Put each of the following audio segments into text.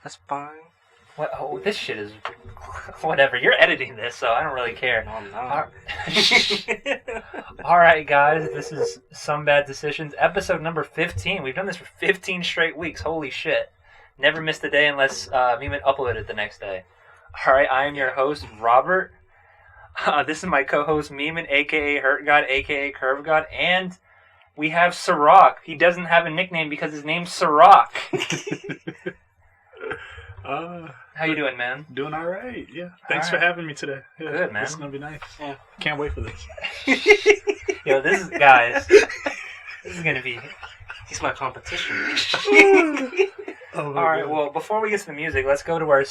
That's fine. What? Oh, this shit is... Whatever. You're editing this, so I don't really care. No, I'm not. Alright, guys. This is Some Bad Decisions, episode number 15. We've done this for 15 straight weeks. Holy shit. Never missed a day unless Meeman uploaded it the next day. Alright, I am your host, Robert. This is my co-host, Meeman, a.k.a. Hurt God, a.k.a. Curve God. And we have Sirach. He doesn't have a nickname because his name's Sirach. How you doing, man? Doing all right. Yeah. Thanks for having me today. Yeah, good, man. This is gonna be nice. Yeah. Can't wait for this. Yo, this is guys. This is gonna be. He's my competition. All right. Well, before we get to the music, let's go to our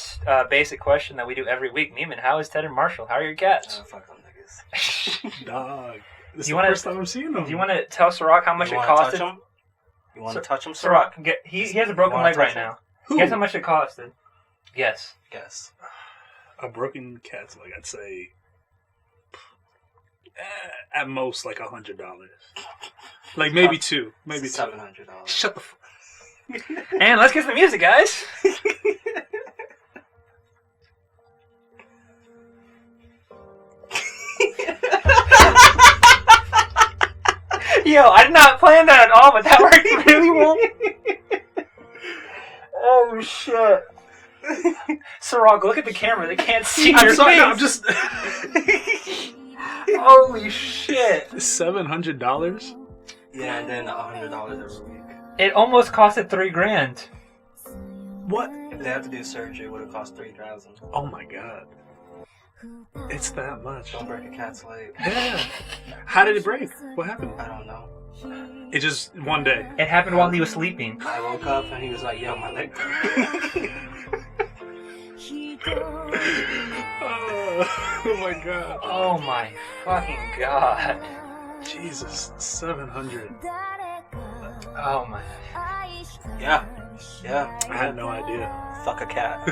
basic question that we do every week. Neiman, how is Ted and Marshall? How are your cats? Fuck them niggas. Dog. This is You the wanna- first time I'm seeing them. Do you want to tell Sirach how much You it wanna costed? touch him? You want to touch him, Sirach, he has a broken wanna leg right touch him? now. Who? Guess how much it costed? Yes. Guess. A broken cat's leg, I'd say at most like $100. Like maybe two. Maybe two. $700. Shut the fuck. And let's get to the music, guys. Yo, I did not plan that at all, but that worked really well. Oh shit. Sirach, look at the camera. They can't see your I'm sorry, face. no, I'm just Holy shit. $700? Yeah, and then $100 every week. It almost costed $3,000. What? If they have to do surgery, it would have cost $3,000. Oh my god. It's that much. Don't break a cat's leg. Yeah. How did it break? What happened? I don't know. It just one day. It happened while he was sleeping. I woke up and he was like, "Yo, my leg." Oh my god. Oh my fucking god. Jesus, 700. Oh my. Yeah. I had no idea. Fuck a cat.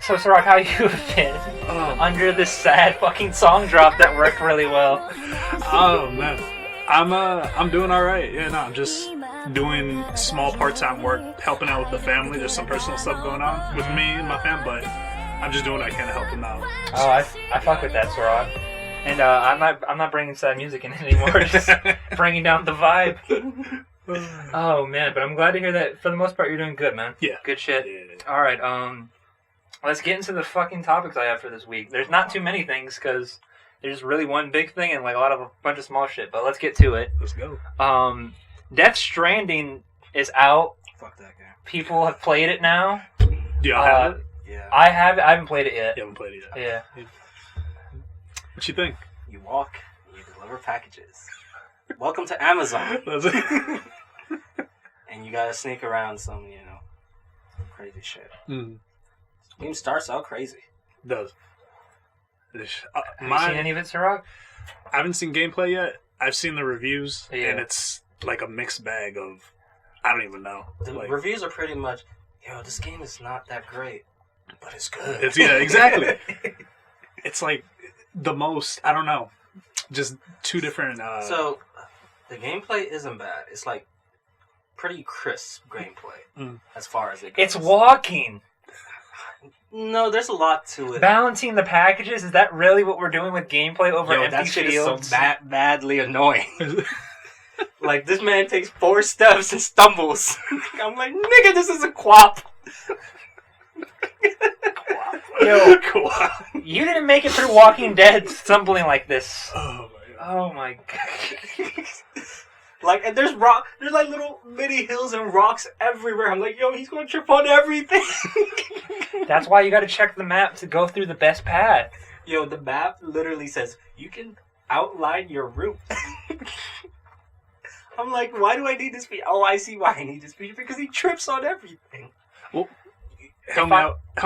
So, Sirach, how you been? Under this sad fucking song drop that worked really well. Oh man, I'm doing all right. Yeah, no, I'm just doing small part-time work, helping out with the family. There's some personal stuff going on with me and my fam, but I'm just doing what I can to help them out. Oh, I fuck with that, Sirach. And I'm not bringing sad music in anymore. Just bringing down the vibe. Oh man, but I'm glad to hear that. For the most part, you're doing good, man. Yeah, Good shit. Yeah. All right. Let's get into the fucking topics I have for this week. There's not too many things because there's really one big thing and like a bunch of small shit. But let's get to it. Let's go. Death Stranding is out. Fuck that game. People have played it now. Do y'all have it? Yeah. I haven't played it yet. You haven't played it yet. Yeah. What you think? You walk, you deliver packages. Welcome to Amazon. That's it. And you gotta sneak around some, crazy shit. Mm. Game starts out crazy. Does. Have you seen any of it, Sirach? I haven't seen gameplay yet. I've seen the reviews, Yeah. and it's like a mixed bag of I don't even know. The Like, reviews are pretty much, this game is not that great, but it's good. yeah, exactly. It's like the most, I don't know, just two different. So, the gameplay isn't bad. It's like pretty crisp gameplay as far as it goes. It's walking. No, there's a lot to it. Balancing the packages, is that really what we're doing with gameplay over empty that shit fields? is so badly annoying. Like, this man takes 4 steps and stumbles. I'm like, nigga, this is a quap. Yo, you didn't make it through Walking Dead stumbling like this. Oh my god. Oh my god. Like, and there's like little mini hills and rocks everywhere. I'm like, he's gonna trip on everything. That's why you gotta check the map to go through the best path. The map literally says you can outline your route. I'm like, why do I need this feature? Oh, I see why I need this feature, because he trips on everything. Well, help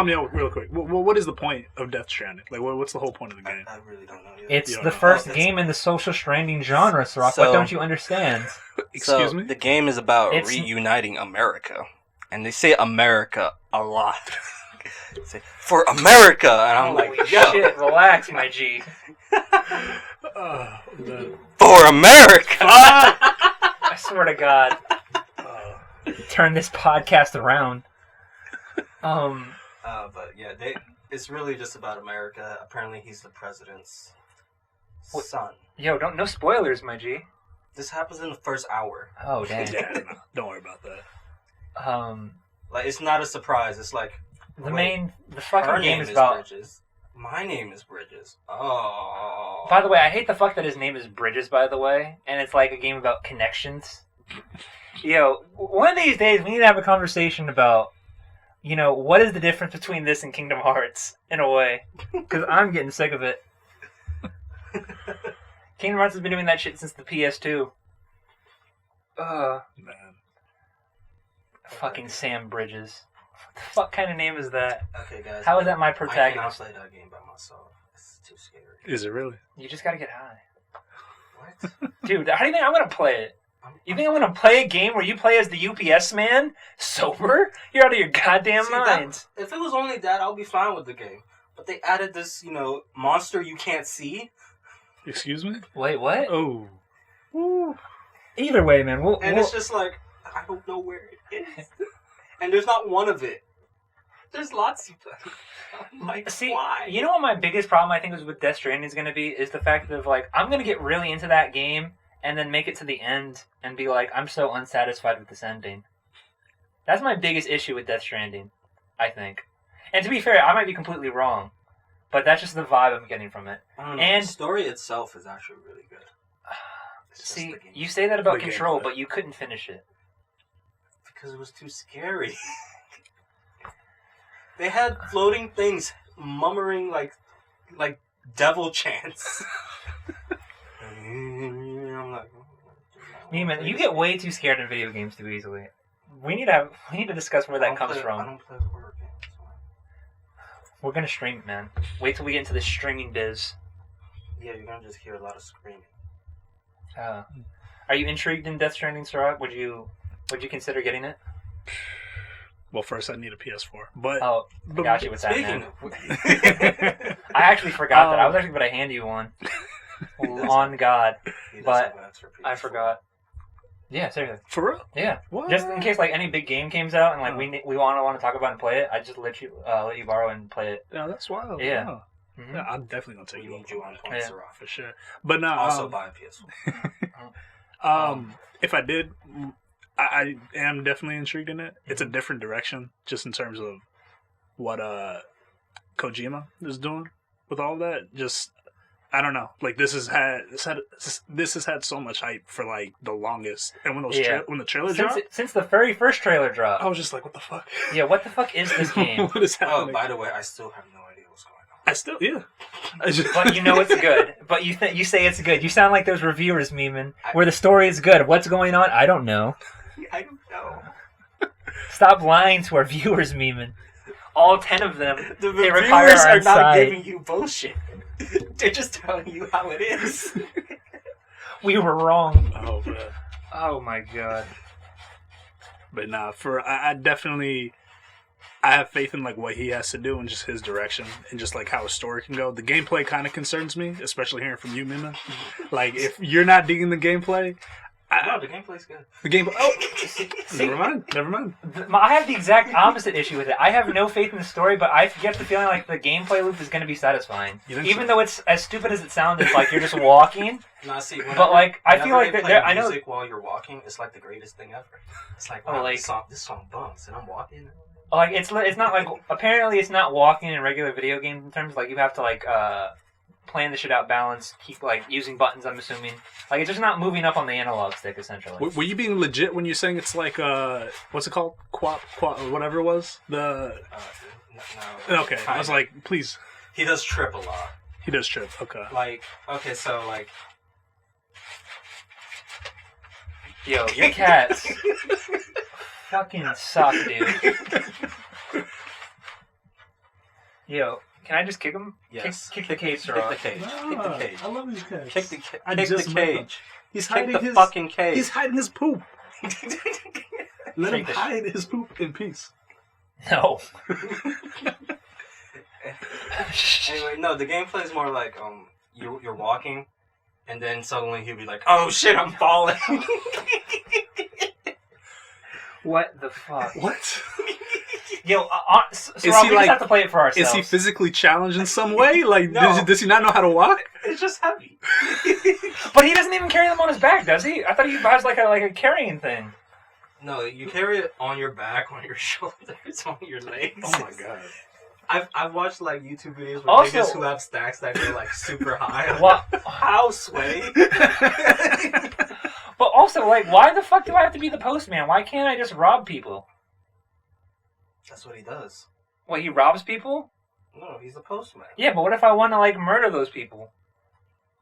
me out real quick. What is the point of Death Stranding? Like, what's the whole point of the game? I really don't know. It's You don't the know. first game in the social stranding genre, Sirach. What don't you understand? Excuse me? The game is about It's- reuniting America. And they say America a lot. They say, for America! And I'm Holy like, yo, shit, relax, my G. for America! I swear to God. Turn this podcast around. But yeah, it's really just about America. Apparently, he's the president's son. Yo, no spoilers, my G. This happens in the first hour. Oh, dang. Yeah, no, don't worry about that. Like, it's not a surprise. It's like The her fucking game name is is about. Bridges. My name is Bridges. Oh. By the way, I hate the fuck that his name is Bridges. By the way, and it's like a game about connections. Yo, one of these days we need to have a conversation about, what is the difference between this and Kingdom Hearts in a way? Because I'm getting sick of it. Kingdom Hearts has been doing that shit since the PS2. Man. Fucking Sam Bridges. What the fuck kind of name is that? Okay, guys. How is that my I cannot protagonist? play that game by myself. It's too scary. Is it really? You just gotta get high. What? Dude, how do you think I'm gonna play it? You think I'm gonna play a game where you play as the UPS man? Sober? You're out of your goddamn See, mind. If it was only that, I'll be fine with the game. But they added this, monster you can't see. Excuse me? Wait, what? Oh. Ooh. Either way, man. It's just like, I don't know where it is. And there's not one of it. There's lots of them. I'm like, See, why? you know what my biggest problem I think is with Death Stranding is going to be is the fact of like I'm going to get really into that game and then make it to the end and be like I'm so unsatisfied with this ending. That's my biggest issue with Death Stranding, I think. And to be fair, I might be completely wrong, but that's just the vibe I'm getting from it. I don't know. And the story itself is actually really good. It's just see, the game. you say that about The game, Control, but- but you couldn't finish it. Because it was too scary. They had floating things mummering like devil chants. I'm like, Meeman, you get way too scared in video games too easily. We need to discuss where that comes I from. don't play horror games. We're gonna stream it, man. Wait till we get into the streaming biz. Yeah, you're gonna just hear a lot of screaming. Are you intrigued in Death Stranding, Siraj? Would you consider getting it? Well, first I need a PS4. But Oh, I got you with that, Speaking man. of, I actually forgot that. I was actually going to hand you one. On God. He does But have an extra I PS4. forgot. Yeah, seriously. for real? Yeah. What? Just in case like any big game comes out and like Oh. we want to talk about and play it, I just let you borrow and play it. Yeah, that's wild. Yeah. Yeah. Mhm. Yeah, I'm definitely gonna take We you need up you on on that, points, Yeah. Sarah. for sure. But no, Also buy a PS4. if I did, I am definitely intrigued in it. It's a different direction, just in terms of what Kojima is doing with all that. Just I don't know. Like this has had so much hype for like the longest. And when when the trailer dropped, Since the very first trailer dropped. I was just like, what the fuck? Yeah, what the fuck is this game? What is Oh, happening? by the way, I still have no idea what's going on. I still I just, But you know it's good. But you say it's good. You sound like those reviewers, Meeman, where the story is good. What's going on? I don't know. I don't know. Stop lying to our viewers, Meeman. All 10 of them. The They require reviewers our are not side. giving you bullshit. They're just telling you how it is. We were wrong. oh man. Oh my god. But nah, I definitely I have faith in like what he has to do and just his direction and just like how a story can go. The gameplay kind of concerns me, especially hearing from you, Mina. Like if you're not digging the gameplay, No, the gameplay's good. the gameplay. Oh, See, never mind. I have the exact opposite issue with it. I have no faith in the story, but I get the feeling like the gameplay loop is going to be satisfying. You think Even so? though it's as stupid as it sounds, it's like you're just walking. Nah, see, But like, I feel whenever like they that play I know. music while you're walking, it's like the greatest thing ever. It's like, Oh, wow, like- this song bumps, and I'm walking. Like it's not like apparently it's not walking in regular video game terms. Like you have to like plan the shit out, balance, keep like using buttons. I'm assuming like it's just not moving up on the analog stick essentially. Were you being legit when you're saying it's like what's it called? Quap or whatever it was? No. Okay, I was like, please. he does trip a lot. He does trip. Okay. Like, okay, so like, Yo, your cats fucking suck, dude. Yo, can I just kick him? yes, Kick the cage, kick Sarah. the cage, kick the cage, I love these cats. kick the I kick just the met them. cage. He's Kick hiding the his fucking cage. He's hiding his poop. Let him Take this. hide his poop in peace. No. Anyway, no, the gameplay is more like you're walking, and then suddenly he'll be like, "Oh shit, I'm falling." What the fuck? What? Yo, so Is Rob, he we like- just have to play it for ourselves. Is he physically challenged in some way? Like, No. does he not know how to walk? It's just heavy. But he doesn't even carry them on his back, does he? I thought he has like a carrying thing. No, you carry it on your back, on your shoulders, on your legs. Oh my god. I've watched like YouTube videos with Also- niggas who have stacks that go like super high. I'm What? like, how sway? But also, like, why the fuck do I have to be the postman? Why can't I just rob people? That's what he does. What, he robs people? No, he's the postman. Yeah, but what if I want to, like, murder those people?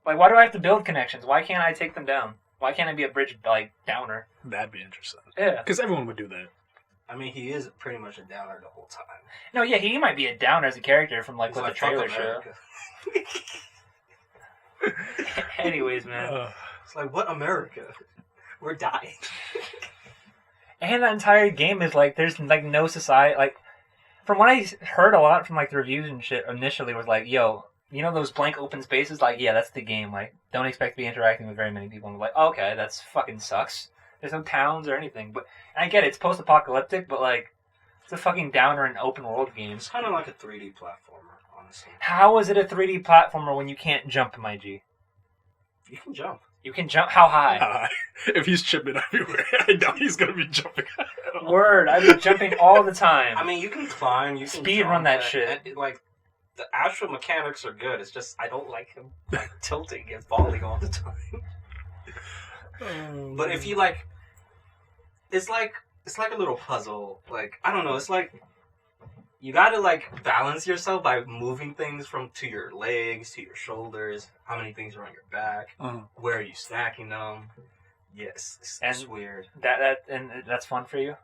Like, why do I have to build connections? Why can't I take them down? Why can't I be a bridge, like, downer? That'd be interesting. Yeah. Because everyone would do that. I mean, he is pretty much a downer the whole time. No, yeah, he might be a downer as a character from, like, He's what like, the "Fuck trailer show. America." Anyways, man. It's like, what America? We're dying. And the entire game is, like, there's, like, no society, like... From what I heard a lot from, like, the reviews and shit initially was like, yo, you know those blank open spaces? Like, yeah, that's the game. Like, don't expect to be interacting with very many people. And I'm like, okay, that's fucking sucks. There's no towns or anything. But and I get it, it's post-apocalyptic, but, like, it's a fucking downer in open-world games. It's kind of like a 3D platformer, honestly. How is it a 3D platformer when you can't jump, my G? You can jump. You can jump how high? If he's chipping everywhere, I doubt he's gonna be jumping. Word, I've been jumping all the time. I mean, you can climb. You can Speed jump, run that and- shit. and, like, the actual mechanics are good. It's just I don't like him like tilting and falling all the time. But if you like, it's like a little puzzle. Like, I don't know. It's like you gotta like balance yourself by moving things to your legs, to your shoulders. How many things are on your back? Where are you stacking them? Yes, it's And- weird. And that's fun for you?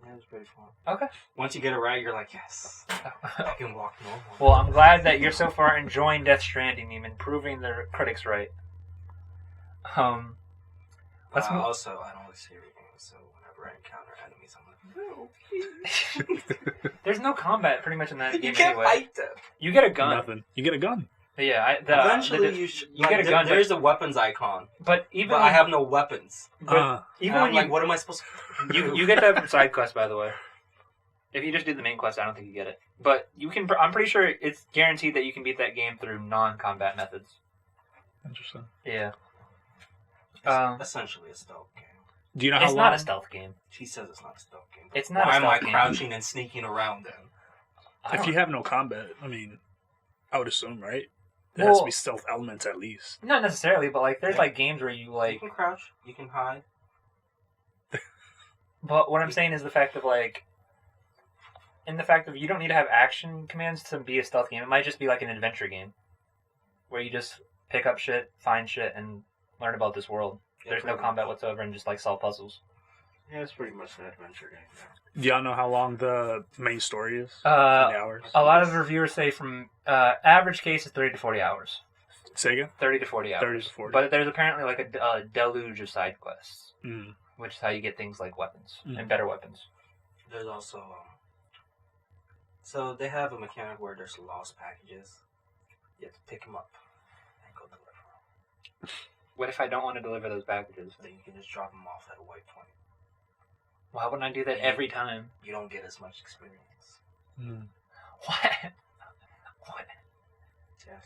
Yeah, it's pretty fun. Okay. Once you get it right, you're like, yes, I can walk normal. Well, I'm glad that you're so far enjoying Death Stranding and proving the critics right. Let's move. Also, I don't like scary games, so whenever I encounter enemies, I'm like, no, There's no combat pretty much in that you game can't anyway. fight them. You get a gun. Nothing. You get a gun. But yeah, Eventually, you get a gun, but- There's a weapons icon, But even but I have no weapons. even And when I'm like, what am I supposed to do? you get that from side quest, by the way. If you just do the main quest, I don't think you get it. But you can. I'm pretty sure it's guaranteed that you can beat that game through non-combat methods. Interesting. Yeah. It's essentially a stealth game. Do you know how It's long? not a stealth game. She says it's not a stealth game. It's not a Why am I stealth game. crouching and sneaking around then? If you have no combat, I mean, I would assume, right? There has to be stealth elements at least. Not necessarily, but like there's Yeah. like games where you You like. can crouch, you can hide. But what I'm saying is the fact of like. In the fact of you don't need to have action commands to be a stealth game. It might just be like an adventure game, where you just pick up shit, find shit, and learn about this world. Yeah, There's no pretty combat much. whatsoever, and just like solve puzzles. Yeah, it's pretty much an adventure game. Yeah. Do y'all know how long the main story is? In Uh, hours? a lot of reviewers say from average case is 30 to 40 hours. Say again? 30 to 40 hours. 30 to 40. But there's apparently like a deluge of side quests, Mm. which is how you get things like weapons Mm. and better weapons. There's also so they have a mechanic where there's lost packages. You have to pick them up and go deliver them. What if I don't want to deliver those packages? Then you can just drop them off at a waypoint. Why wouldn't I do that every time? You don't get as much experience. Mm. What? What? Yes.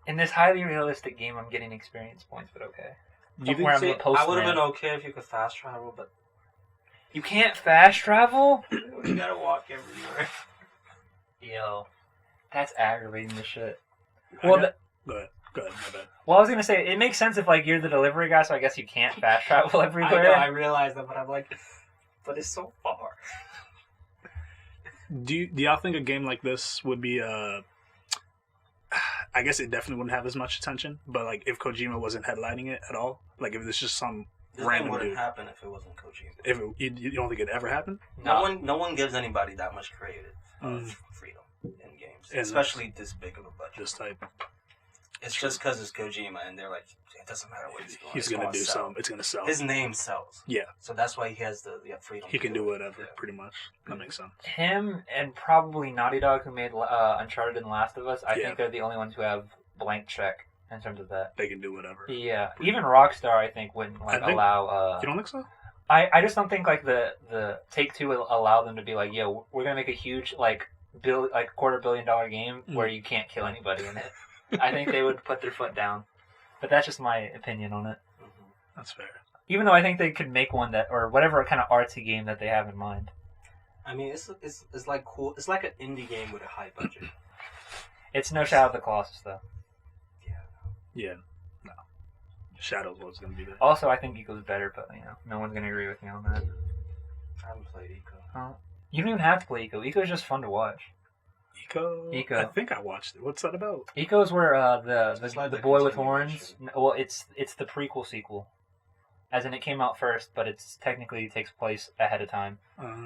In this highly realistic game, I'm getting experience points, but okay. Do you Where I'm See, a postman. I would have been okay if you could fast travel, but You can't fast travel? you gotta walk everywhere. Yo, that's aggravating the shit. I Well, got- Go ahead, my bad. well, I was gonna say it makes sense if like you're the delivery guy, so I guess you can't fast travel I everywhere. know, I realize that, but I'm like, but it's so far. Do y'all think a game like this would be I guess it definitely wouldn't have as much attention, but like if Kojima wasn't headlining it at all, like if it's just some This random game wouldn't dude, happen if it wasn't Kojima. if you don't think it ever happened? No one gives anybody that much creative freedom in games, And especially this big of a budget. This type, It's just because it's Kojima, and they're like, it doesn't matter what he's doing. he's it's gonna do sell. something. It's gonna sell. His name sells. Yeah, So that's why he has the freedom. he to can do it. whatever, Yeah. pretty much. That makes sense. Him and probably Naughty Dog, who made Uncharted and Last of Us, I Yeah. think they're the only ones who have blank check in terms of that. They can do whatever. Yeah, even Rockstar, I think, wouldn't like I think- allow. You don't think so? I just don't think like the Take-Two will allow them to be like, yo, we're gonna make a huge like $250 million game where you can't kill anybody in it. I think they would put their foot down, but that's just my opinion on it. That's fair. Even though I think they could make one that or whatever kind of artsy game that they have in mind. I mean, it's like cool. It's like an indie game with a high budget. It's no Shadow of the Colossus though. Yeah. No. Shadows was gonna be there. Also, I think Eco's better, but no one's gonna agree with me on that. I haven't played Eco. You don't even have to play Eco. Eco's just fun to watch. Eco. I think I watched it. What's that about? Eco's where It's like the the boy with continuation. horns. Well, it's the prequel sequel, as in it came out first, but it's technically takes place ahead of time.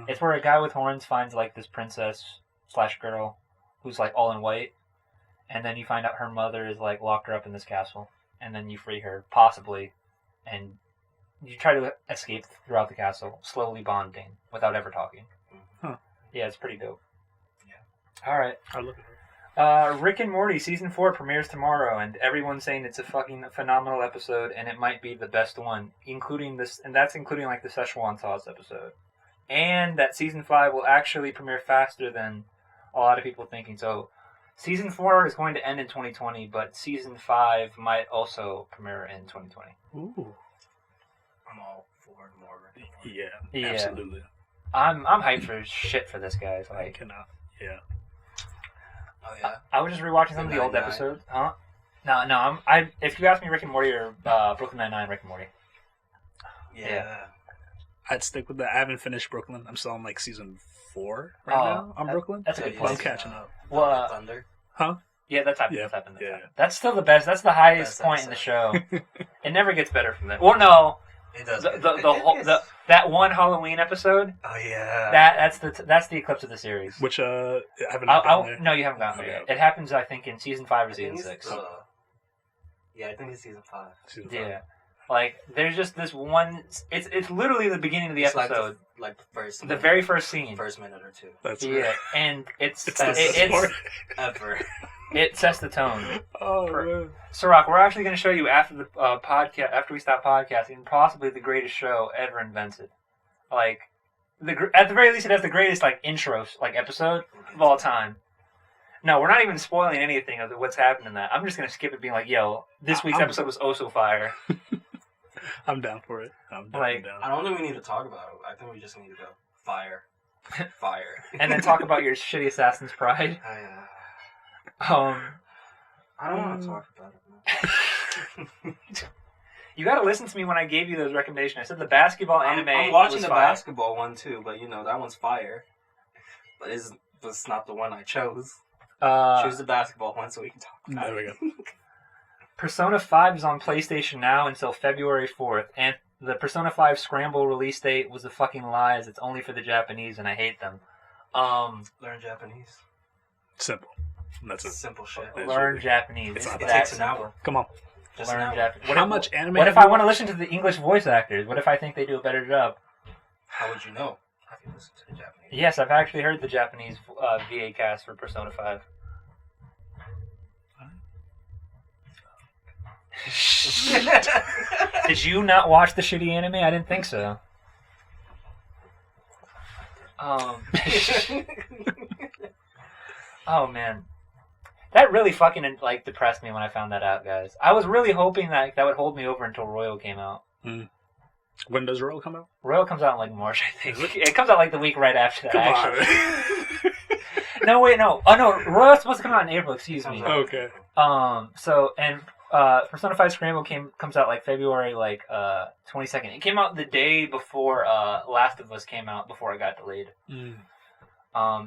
It's where a guy with horns finds like this princess / girl who's like all in white, and then you find out her mother is like locked her up in this castle, and then you free her possibly, and you try to escape throughout the castle, slowly bonding without ever talking. Huh. Yeah, it's pretty dope. Yeah. All right. I'll look at it. Rick and Morty season 4 premieres tomorrow, and everyone's saying it's a fucking phenomenal episode, and it might be the best one, including this, and that's including like the Szechuan sauce episode, and that season 5 will actually premiere faster than a lot of people thinking. So, season 4 is going to end in 2020, but season 5 might also premiere in 2020. Ooh. I'm all for more. Yeah. Absolutely. I'm hyped for shit for this, guys. I Like, cannot. Yeah. Oh yeah. I was just rewatching some of the old episodes. Huh? No. If you ask me, Rick and Morty or Brooklyn Nine-Nine, Rick and Morty. Yeah. I'd stick with that. I haven't finished Brooklyn. I'm still on like season 4 right now on Brooklyn. That's a good Yeah, point. I'm catching up. Well, Thunder. Huh? Yeah, that's happened. Yeah, That's happened. yeah. That's still the best. That's the highest Best point in the show. episode. It never gets better from that. Well, no, It does. that one Halloween episode. Oh yeah. That's the eclipse of the series. Which I haven't gotten there. No, you haven't gotten there Okay. yet. It happens, I think, in season 5 or I think season it's, 6. yeah, I think it's season 5. Season Yeah, like there's just this one. It's literally the beginning of the It's episode, like the first. the minute- very first scene. First minute or two. That's Yeah, right. and it's It's the it's story. Ever. it sets the tone. Oh, Per- man. Sirach, we're actually going to show you after the podcast, after we stop podcasting, possibly the greatest show ever invented. Like, at the very least, it has the greatest like intro like episode of all time. No, we're not even spoiling anything of what's happened in that. I'm just going to skip it, being like, "Yo, this week's I'm- episode was oh so fire." I'm down for it. I'm Like- definitely I down. don't think we need to talk about it. I think we just need to go fire. Fire. And then talk about your shitty Assassin's Pride. I don't want Um, to talk about it. Man. You got to listen to me when I gave you those recommendations. I said the basketball anime. I'm watching was the fire. basketball one too, but that one's fire. But it's not the one I chose. Choose the basketball one so we can talk about There we it. go. Persona 5 is on PlayStation Now until February 4th, and the Persona 5 Scramble release date was a fucking lie, as it's only for the Japanese, and I hate them. Learn Japanese. Simple. That's it. Simple shit. It's Learn really- Japanese. it's It's not that that takes an simple. hour. Come on. Just an Learn hour. Japanese. How much anime? What if have I you want to watched? listen to the English voice actors? What if I think they do a better job? How would you know? Have you listened to the Japanese? Yes, I've actually heard the Japanese VA cast for Persona 5. Did you not watch the shitty anime? I didn't think so. Oh man, that really fucking like depressed me when I found that out, guys. I was really hoping that would hold me over until Royal came out. When does Roll come out? Royal comes out in like March, I think. It comes out like the week right after that. Come actually. on. No, wait, no. Oh no, Royal's supposed to come out in April. Excuse me. Okay. So and Persona 5 Scramble comes out like February 22nd. It came out the day before Last of Us came out before it got delayed.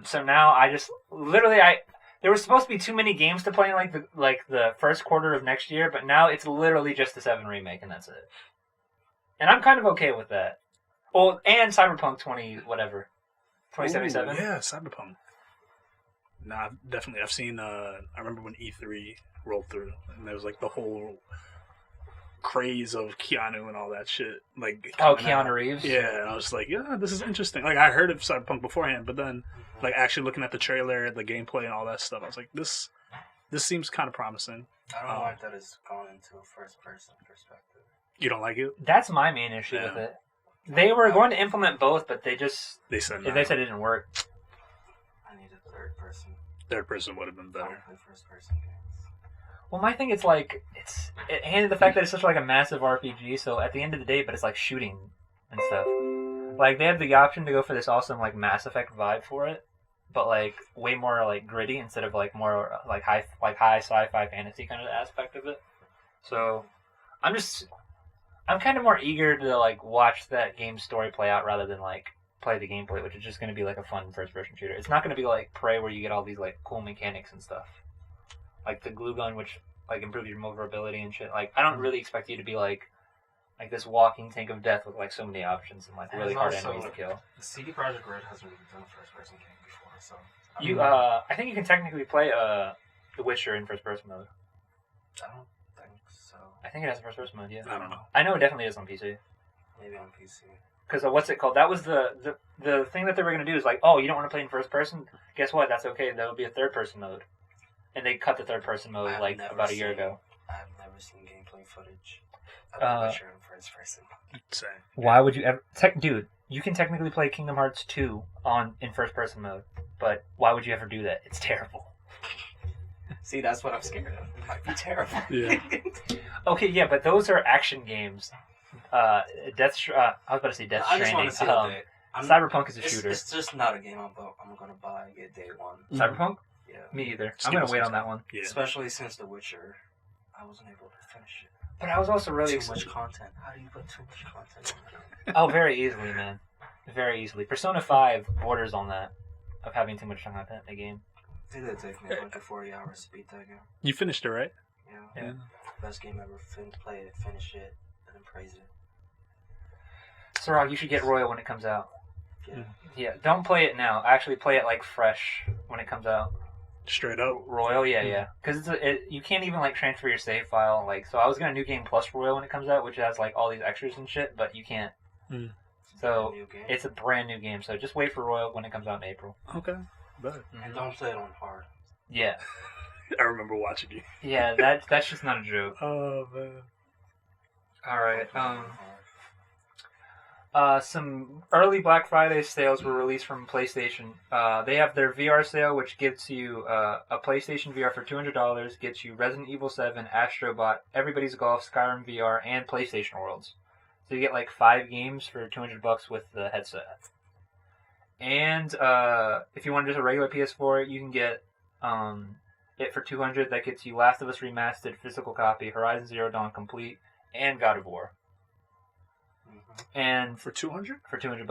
So now I just literally there was supposed to be too many games to play in the first quarter of next year, but now it's literally just the 7 remake and that's it. And I'm kind of okay with that. Well, and Cyberpunk 2077. Ooh, yeah, Cyberpunk. Nah, definitely. I've seen. I remember when E3 rolled through, and there was like the whole craze of Keanu and all that shit. Like, Oh, coming Keanu out. Reeves. Yeah, and I was like, yeah, this is interesting. Like, I heard of Cyberpunk beforehand, but then, like, actually looking at the trailer, the gameplay, and all that stuff, I was like, this seems kind of promising. I don't like that it's gone into a first-person perspective. You don't like it? That's my main issue Yeah. with it. They were going to implement both, but they said no. they said it didn't work. I need a third person. Third person would have been I don't better. play first person games. Well, my thing is like and the fact that it's such like a massive RPG. So at the end of the day, but it's like shooting and stuff. Like they have the option to go for this awesome like Mass Effect vibe for it, but like way more like gritty instead of like more like high sci-fi fantasy kind of aspect of it. So I'm kind of more eager to like watch that game's story play out rather than like play the gameplay, which is just going to be like a fun first-person shooter. It's not going to be like Prey where you get all these like cool mechanics and stuff, like the glue gun, which like improves your maneuverability and shit. Like I don't really expect you to be like this walking tank of death with like so many options and like And really it's hard also, enemies to kill. CD Projekt Red hasn't really done a first-person game before, so You, I think you can technically play The Witcher in first-person mode. I don't think so. I think it has a first-person mode. Yeah, I don't know. I know it definitely is on PC. Maybe on PC. Because what's it called? That was the thing that they were going to do is like, oh, you don't want to play in first person? Guess what? That's okay. That would be a third person mode. And they cut the third person mode I've like never about a year seen- ago. I've never seen gameplay footage of The Witcher in first person. Same. Why would you ever... Dude, you can technically play Kingdom Hearts 2 in first person mode, but why would you ever do that? It's terrible. See, that's what I'm scared of. It might be terrible. Yeah. Okay, yeah, but those are action games. I was about to say Death I just Stranding. want to see what they... Cyberpunk is a shooter. It's just not a game I'm going to buy and get day one. Cyberpunk? Yeah. Me either. Just I'm give going us to wait some on that time. one. Yeah. Especially since The Witcher, I wasn't able to finish it. But I was also really Too excited. much content. How do you put too much content on it? Oh, very easily, man. Very easily. Persona 5 borders on that, of having too much content in a game. It did take me like 40 hours to beat that game. You finished it, right? Yeah. Yeah. Best game ever. Play it, finish it, and then praise it. Sorag, you should get Royal when it comes out. Yeah. Yeah, don't play it now. Actually, play it like fresh when it comes out. Straight up. Royal, yeah. Because you can't even like transfer your save file. Like, so I was gonna New Game Plus Royal when it comes out, which has like all these extras and shit, but you can't. Mm. So New game. it's a brand new game. So just wait for Royal when it comes out in April. Okay. Better. And don't play it on hard. Yeah, I remember watching you. yeah. That's just not a joke. Oh man. All right. Don't play it on hard. Some early Black Friday sales were released from PlayStation. They have their VR sale, which gives you a PlayStation VR for $200, gets you Resident Evil 7, Astrobot, Everybody's Golf, Skyrim VR, and PlayStation Worlds. So you get like 5 games for $200 with the headset. And if you want just a regular PS4, you can get it for $200. That gets you Last of Us Remastered physical copy, Horizon Zero Dawn complete, and God of War. And For 200? for $200.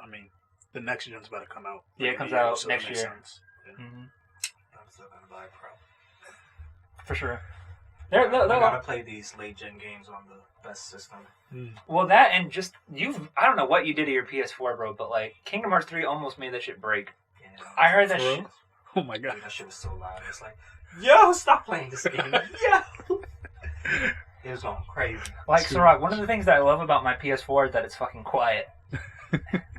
I mean, the next gen's about to come out. Yeah, it comes Yeah, out so next that makes year. sense. Yeah. Mm-hmm. I'm still gonna buy Pro. For sure. I gotta play these late gen games on the best system. Well, that and just I don't know what you did to your PS4, bro, but like Kingdom Hearts 3 almost made that shit break. Yeah. I heard that For real? shit. Oh my god. Dude, that shit was so loud. It's like, yo, stop playing this game. Yo. It was going crazy. Like, Sorok, one of the things that I love about my PS4 is that it's fucking quiet.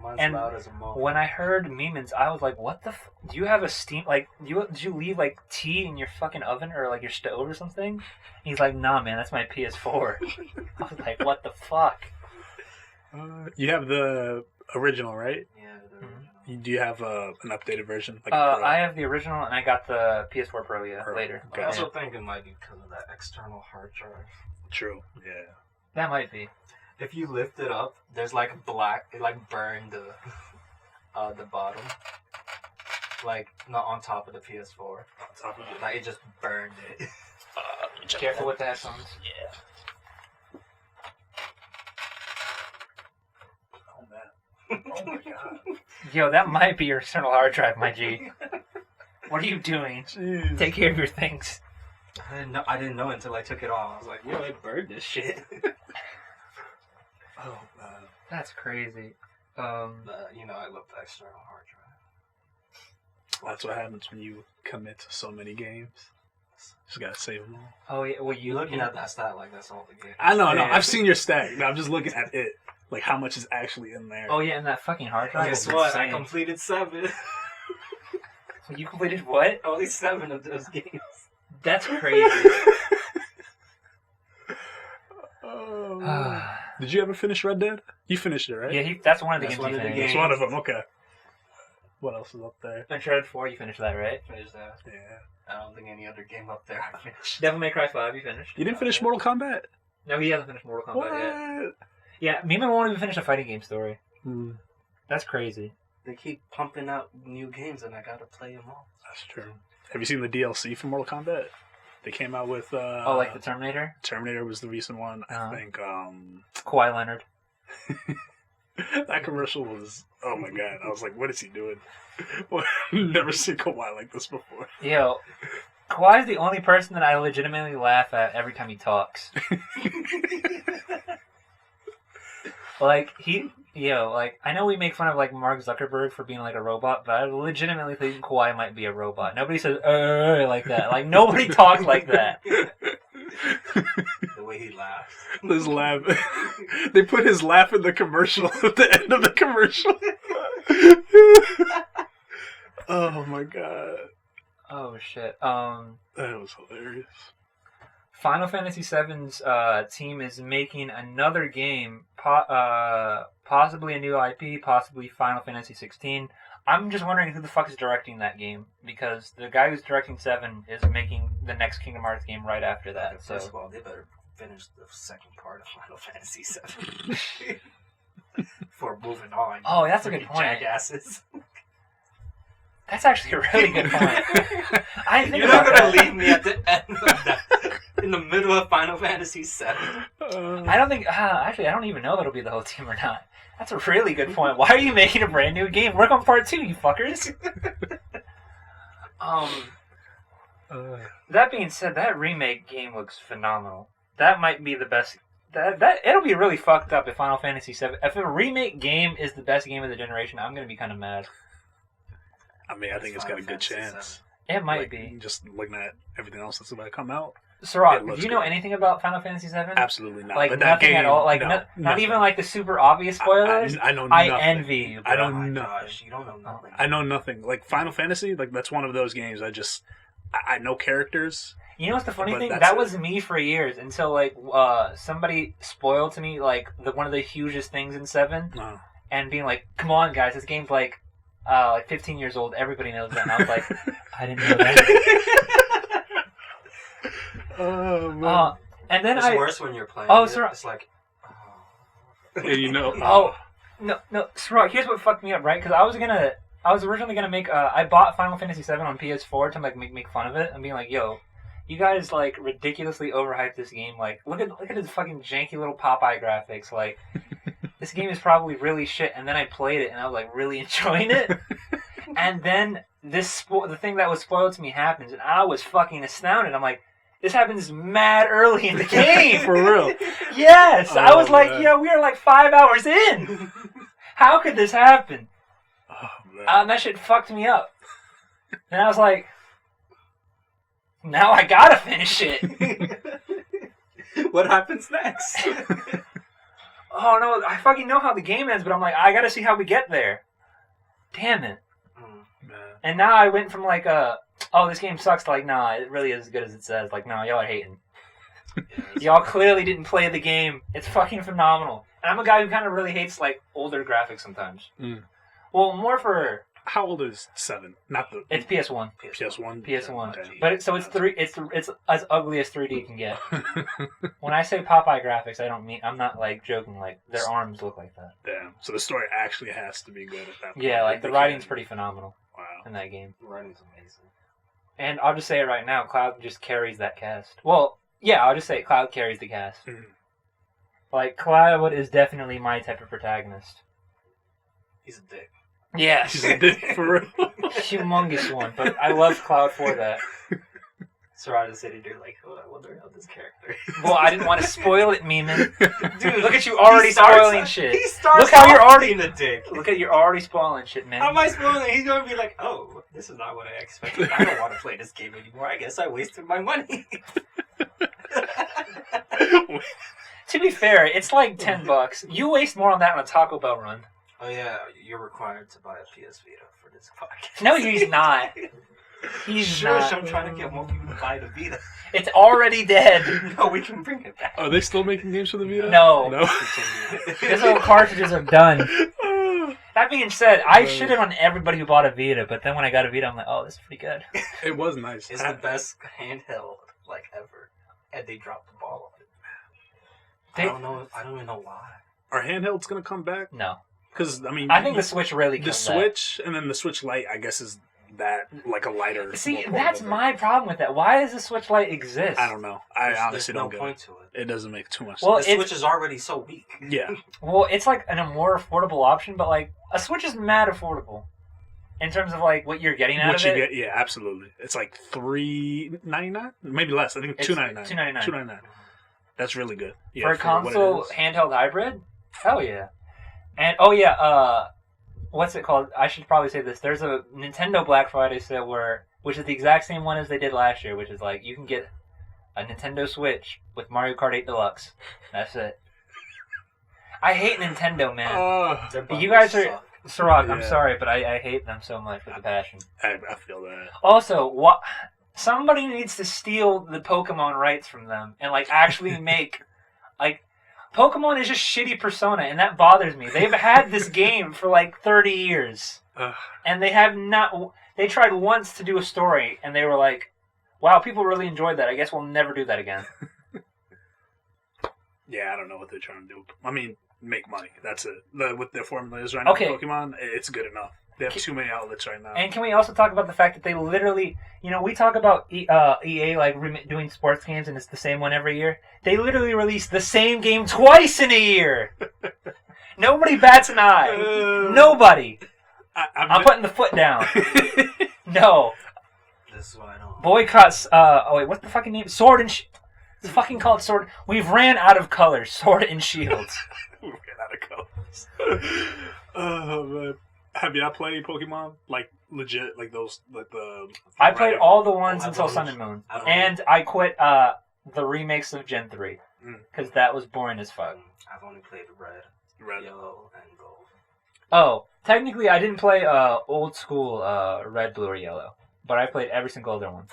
Mine's And loud as a mother. When I heard Memons, I was like, what the do you have a steam, like, did you leave, like, tea in your fucking oven or, like, your stove or something? He's like, nah, man, that's my PS4. I was like, what the fuck? You have the original, right? Yeah, the Mhm. original. Do you have an updated version? Like a Pro? I have the original, and I got the PS4 Pro, Pro. later. Okay. I also think it might be because of that external hard drive. True. Yeah. That might be. If you lift it up, there's like black. It like burned the bottom, like not on top of the PS4. On top of it. Like it just burned it. Careful with the headphones. Yeah. Oh man. Oh my god. Yo, that might be your external hard drive, my G. What are you doing? Jeez. Take care of your things. I didn't know until I took it off. I was like, yo, it burned this shit. Oh man. That's crazy. But you know, I love the external hard drive. That's what happens when you commit to so many games. Just gotta save them all. Oh yeah, well You're looking at that stat like that's all the game. I know. Yeah. I've seen your stack. No, I'm just looking at it. Like how much is actually in there. Oh yeah, and that fucking hard drive. Guess is what? I insane. completed 7. So you completed what? Only 7 of those games. That's crazy. Oh, man. Did you ever finish Red Dead? You finished it, right? Yeah, that's one of the That's games one he of the finished. It's one of them. Okay. What else is up there? Uncharted 4, you finished that, right? Finished that. Yeah. I don't think any other game up there I finished. Devil May Cry 5, you finished? You didn't finish Mortal Kombat? No, he hasn't finished Mortal Kombat What? yet. Yeah, me and my won't even finish a fighting game story. Hmm. That's crazy. They keep pumping out new games, and I gotta play them all. That's true. Have you seen the DLC for Mortal Kombat? They came out with. Like the Terminator? Terminator was the recent one. Uh-huh. I think. Kawhi Leonard. That commercial was. Oh my god! I was like, "What is he doing?" Never seen Kawhi like this before. Yo, Kawhi's the only person that I legitimately laugh at every time he talks. Like, I know we make fun of, like, Mark Zuckerberg for being, like, a robot, but I legitimately think Kawhi might be a robot. Nobody says, like that. Like, nobody talks like that. The way he laughs. His laugh. They put his laugh in the commercial at the end of the commercial. Oh my god. Oh, shit. That was hilarious. Final Fantasy VII's team is making another game, possibly a new IP, possibly Final Fantasy 16. I'm just wondering who the fuck is directing that game, because the guy who's directing 7 is making the next Kingdom Hearts game right after that. So First of all, they better finish the second part of Final Fantasy 7 before moving on. Oh, that's a good Freaking point. Jackasses. That's actually a really good point. I didn't think You're not about gonna that. leave me at the end of that, in the middle of Final Fantasy 7. I don't think. Actually, I don't even know if it'll be the whole team or not. That's a really good point. Why are you making a brand new game? Work on part 2, you fuckers. That being said, that remake game looks phenomenal. That might be the best. That it'll be really fucked up if Final Fantasy 7. If a remake game is the best game of the generation, I'm gonna be kind of mad. I mean, I think it's got a good Final Fantasy chance. It might Like, be. Just looking at everything else that's about to come out. It Sirach, looks do you know good. anything about Final Fantasy 7? Absolutely not. Like but nothing that game, at all. Like no, not nothing. even like the super obvious spoilers. I know I nothing. envy you. I Bro. know Oh my nothing. gosh, you don't know nothing. I know nothing. Like Final Fantasy, like that's one of those games I know characters. You know what's the funny But thing? that's That it. was me for years until like somebody spoiled to me like one of the hugest things in 7, No. and being like, "Come on, guys, this game's like 15 years old. Everybody knows that." And I was like, "I didn't know that." Oh man. And then It's worse when you're playing. Oh, it. sorry. It's like, Yeah, you know. Oh, no, Sirach, here's what fucked me up, right? Because I was originally gonna make. I bought Final Fantasy 7 on PS4 to like make fun of it and being like, "Yo, you guys like ridiculously overhyped this game. Like, look at his fucking janky little Popeye graphics. Like, this game is probably really shit." And then I played it and I was like really enjoying it. And then the thing that was spoiled to me happens, and I was fucking astounded. I'm like, this happens mad early in the game. For real. Yes, I was Oh, like, man. yo, we are like 5 hours in. How could this happen? Oh man. And that shit fucked me up. And I was like, now I gotta finish it. what happens next? Oh no, I fucking know how the game ends, but I'm like, I gotta see how we get there. Damn it. Man. And now I went from like oh, this game sucks to like, nah, it really is as good as it says. Like, no, y'all are hating. Y'all clearly didn't play the game. It's fucking phenomenal. And I'm a guy who kind of really hates like older graphics sometimes. Mm. Well, more for How old is 7? Not the it's PS1. PS1. PS1. Okay. But it's 3. It's as ugly as 3D can get. When I say Popeye graphics, I'm not like joking. Like their arms look like that. Damn. So the story actually has to be good at that point. Yeah, like the They writing's can't- pretty phenomenal Wow. in that game. Writing's amazing. And I'll just say it right now, Cloud just carries that cast. Well, yeah, I'll just say it, Cloud carries the cast. Mhm. Like, Cloud is definitely my type of protagonist. He's a dick. Yes. She's a dick for real. Humongous one, but I love Cloud for that. Sarada's sitting there like, oh, I wonder how this character is. Well, I didn't want to spoil it, Meeman. Dude, Look at you already spoiling shit. He starts Look how you're off already- being a dick. Look at you're already spoiling shit, man. How am I spoiling it? He's going to be like, oh, this is not what I expected. I don't want to play this game anymore. I guess I wasted my money. To be fair, it's like $10. You waste more on that on a Taco Bell run. Oh, yeah, you're required to buy a PS Vita for this podcast. No, he's not. He's Shush, not. I'm trying to get more people to buy the Vita. It's already dead. No, we can bring it back. Are they still making games for the Vita? No. No. His old cartridges are done. That being said, I shitted on everybody who bought a Vita, but then when I got a Vita, I'm like, oh, this is pretty good. It was nice. It's the best handheld like ever, and they dropped the ball on it. I don't know. I don't even know why. Are handhelds gonna come back? No. Because I mean, I think the Switch really the killed Switch, and then the Switch Lite, I guess, is that like a lighter. that. See, more that's portable my problem with that. Why does the Switch Lite exist? I don't know. I honestly There's don't no get point it. to it. It doesn't make too much Well, sense. The it's- Switch is already so weak. Yeah. Well, it's like a more affordable option, but like a Switch is mad affordable in terms of like what you're getting out What of you it. get, yeah, absolutely. It's like $3.99, maybe less. I think It's $2.99. $2.99. $2.99. That's really good. Yeah, For a what it console is. handheld hybrid? Hell yeah. And oh yeah, what's it called? I should probably say this. There's a Nintendo Black Friday sale which is the exact same one as they did last year, which is like you can get a Nintendo Switch with Mario Kart 8 Deluxe. That's it. I hate Nintendo, man. Their You bundles guys are suck. Sirach, I'm Yeah. sorry, but I hate them so much with a passion. I feel that. Also, what somebody needs to steal the Pokemon rights from them and like actually make like Pokemon is just shitty Persona, and that bothers me. They've had this game for like 30 years, Ugh. and they have not. They tried once to do a story, and they were like, "Wow, people really enjoyed that. I guess we'll never do that again." Yeah, I don't know what they're trying to do. I mean, make money. That's it. With their formula is right now, Okay. Pokemon, it's good enough. They have too many outlets right now. And can we also talk about the fact that they literally, we talk about EA like doing sports games, and it's the same one every year. They literally release the same game twice in a year. Nobody bats an eye. Nobody. I'm putting the foot down. No. This is why I don't. Boycotts. Oh wait, what's the fucking name? Sword and. It's fucking called Sword. We've ran out of colors. Sword and Shields. We ran out of colors. Oh man. Have y'all played Pokemon? Like legit, like those, like the. I played all the ones Oh, I've until always- Sun and Moon, I don't and I quit the remakes of Gen 3 because that was boring as fuck. I've only played Red. yellow, and gold. Oh, technically, I didn't play old school red, blue, or yellow, but I played every single other one.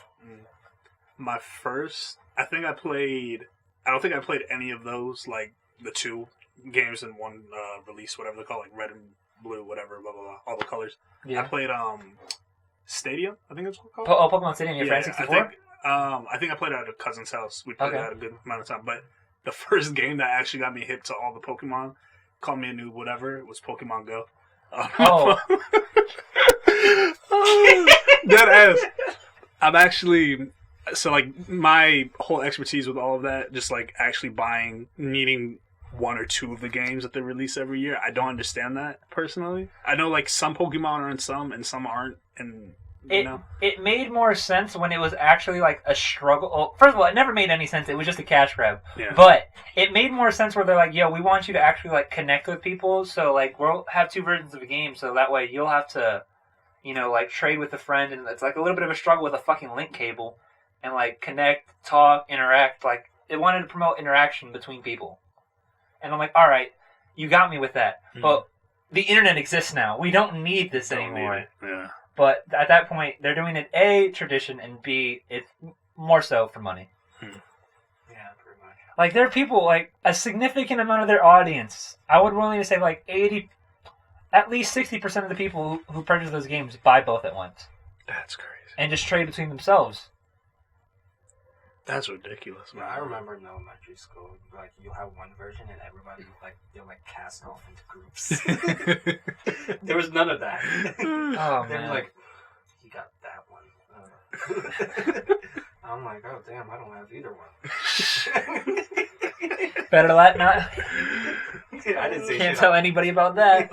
My first, I think I played. I don't think I played any of those, like the two games in one release, whatever they call it, like red and blue, whatever, blah blah blah, all the colors. I Yeah. played Stadium. I think it's called. Pokemon Stadium, your friend 64. I think I played it at a cousin's house. We played it at a good amount of time. But the first game that actually got me hip to all the Pokemon, call me a noob, whatever, it was Pokemon Go. Oh. That ass. I'm actually so like my whole expertise with all of that, just like actually needing one or two of the games that they release every year. I don't understand that personally. I know like some Pokemon are in some and some aren't, and It made more sense when it was actually like a struggle. Well, first of all, it never made any sense. It was just a cash grab. Yeah. But it made more sense where they're like, "Yo, we want you to actually like connect with people. So like we'll have two versions of a game. So that way you'll have to, like trade with a friend, and it's like a little bit of a struggle with a fucking link cable, and like connect, talk, interact. Like it wanted to promote interaction between people, and I'm like, all right, you got me with that. Mhm. But the internet exists now. We don't need this Don't need anymore. it. Yeah. But at that point, they're doing it A, tradition, and B, it's more so for money. Yeah, pretty much. Like, there are people, like, a significant amount of their audience, I would willing to say, like, at least 60% of the people who purchase those games buy both at once. That's crazy. And just trade between themselves. That's ridiculous, Yeah, man. I remember in elementary school, like you'll have one version and everybody they'll cast off into groups. There was none of that. Oh, They were man. like, he got that one. I'm like, oh damn, I don't have either one. Better let not. I didn't say Can't shit. tell anybody about that.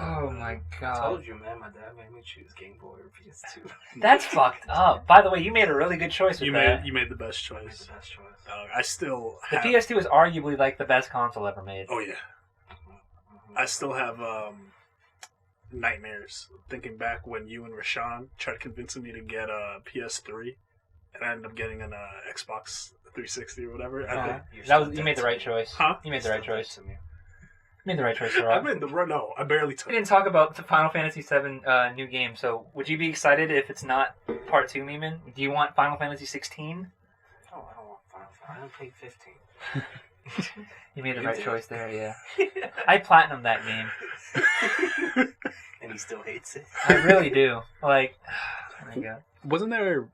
Oh, my I god. told you, man. My dad made me choose Game Boy or PS2. That's fucked up. By the way, you made a really good choice with You that. made the best I made choice. the best choice. I still The have. PS2 is arguably, like, the best console ever made. Oh yeah, I still have nightmares thinking back when you and Rashawn tried convincing me to get a PS3, and I ended up getting an Xbox 360 or whatever. I think. You're That so you made the dead right to me. choice. Huh? You made the right Still dead choice. to me. Made the right choice, I Rob. mean, no, I barely took We didn't talk about the Final Fantasy VII new game, so would you be excited if it's not Part 2, Meeman? Do you want Final Fantasy 16? Oh, I don't want Final Fantasy. I don't play 15. You made the You right did. choice there, yeah. I platinumed that game. And he still hates it. I really do. Like, oh my god. Wasn't there?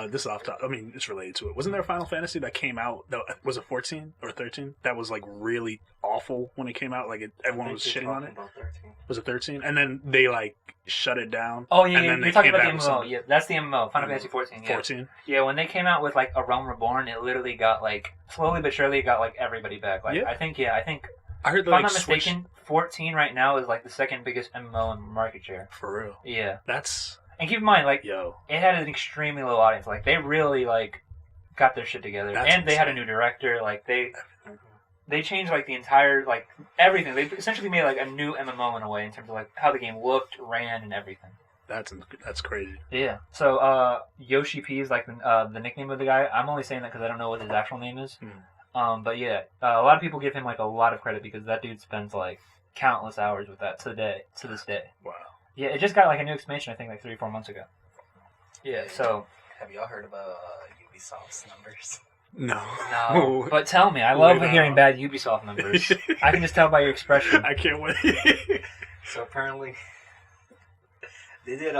This is off top. I mean, it's related to it. Wasn't there a Final Fantasy that came out? That was it 14 or 13? That was like really awful when it came out. Like everyone was shitting on it. About 13. Was it 13? And then they like shut it down. Oh yeah, and yeah, then you're they talking came about the back with MMO. some- Yeah, that's the MMO. Final Fantasy 14. Yeah. 14. Yeah, when they came out with like A Realm Reborn, it literally got like slowly but surely it got like everybody back. Like Yeah. I think I heard if they I'm like not switched mistaken, 14 right now is like the second biggest MMO in market share. for real. Yeah. That's And keep in mind, like yo. it had an extremely low audience. Like they really like got their shit together, That's and they had a insane. new director. Like they changed like the entire like everything. They essentially made like a new MMO in a way in terms of like how the game looked, ran, and everything. That's crazy. Yeah. So Yoshi P is like the nickname of the guy. I'm only saying that because I don't know what his actual name is. But yeah, a lot of people give him like a lot of credit because that dude spends like countless hours with that to this day. Wow. Yeah, it just got like a new expansion I think like 3-4 months ago. Yeah. So. Have y'all heard about Ubisoft's numbers? No. No, but tell me. I love Wait, hearing bad Ubisoft numbers. I can just tell by your expression. I can't wait. So apparently, they did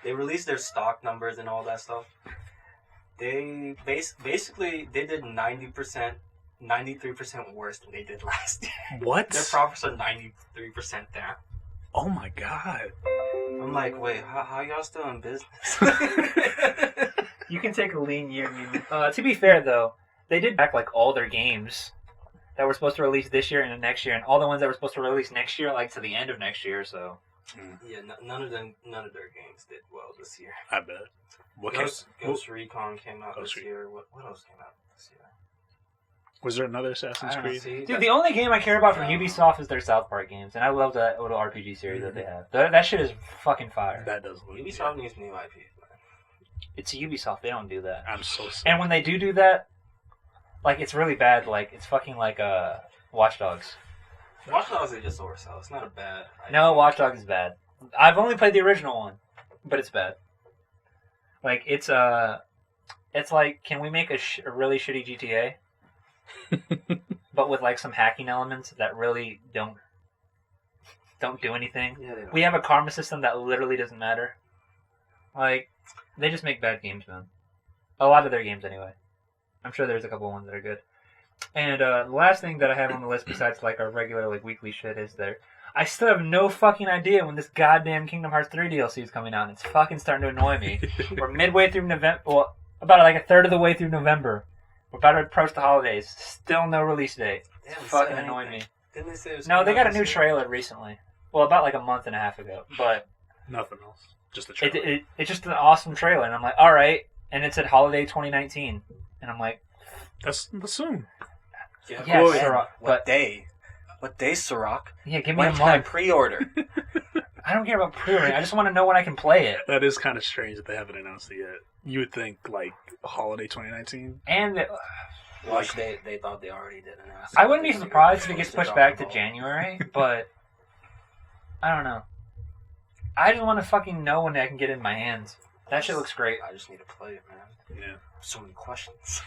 they released their stock numbers and all that stuff. They basically they did 90%, 93% worse than they did last year. What? Their profits are 93% down. Oh my god. I'm like, wait, how y'all still in business? You can take a lean year. To be fair, though, they did back like all their games that were supposed to release this year and the next year, and all the ones that were supposed to release next year, like to the end of next year. So Yeah, none of their games did well this year. I bet. What Ghost Recon came out Ghost this year. What else came out this year? was there another Assassin's I don't know. Creed? See, dude, the only game I care about from Ubisoft is their South Park games, and I love that little RPG series that they have. That shit is fucking fire. That does look Ubisoft needs new IPs, man. It's Ubisoft; they don't do that. I'm so sick. And when they do that, like it's really bad. Like it's fucking like Watch Dogs. Watch Dogs is just oversell. It's not a bad IP. No, Watch Dogs is bad. I've only played the original one, but it's bad. Like it's like, can we make a really shitty GTA, but with like some hacking elements that really don't do anything? Yeah, they don't. We have a karma system that literally doesn't matter. Like they just make bad games, man. A lot of their games, anyway. I'm sure there's a couple ones that are good. And the last thing that I have on the list besides like our regular like weekly shit is I still have no fucking idea when this goddamn Kingdom Hearts 3 DLC is coming out. And it's fucking starting to annoy me. We're midway through November. Well, about like a third of the way through November. We're about to approach the holidays. Still no release date. They It's haven't fucking said annoying me. anything. Didn't they say it was No, they coming got out a new this year? trailer recently. Well, about like a month and a half ago. But Nothing else. Just the it, trailer. it it's just an awesome trailer. And I'm like, all right. And it said holiday 2019. And I'm like, That's soon. Yeah, Yeah, when? Sirach, What but- day? What day, Sirach? yeah, give me When a can I month. pre-order? I don't care about pre-ordering. I just want to know when I can play it. That is kind of strange that they haven't announced it yet. You would think like holiday 2019. And Like they thought they already did announce it. I wouldn't be They were surprised if it supposed gets to pushed drop back the to ball. January, but I don't know. I just want to fucking know when I can get it in my hands. That shit looks great. I just need to play it, man. Yeah. So many questions.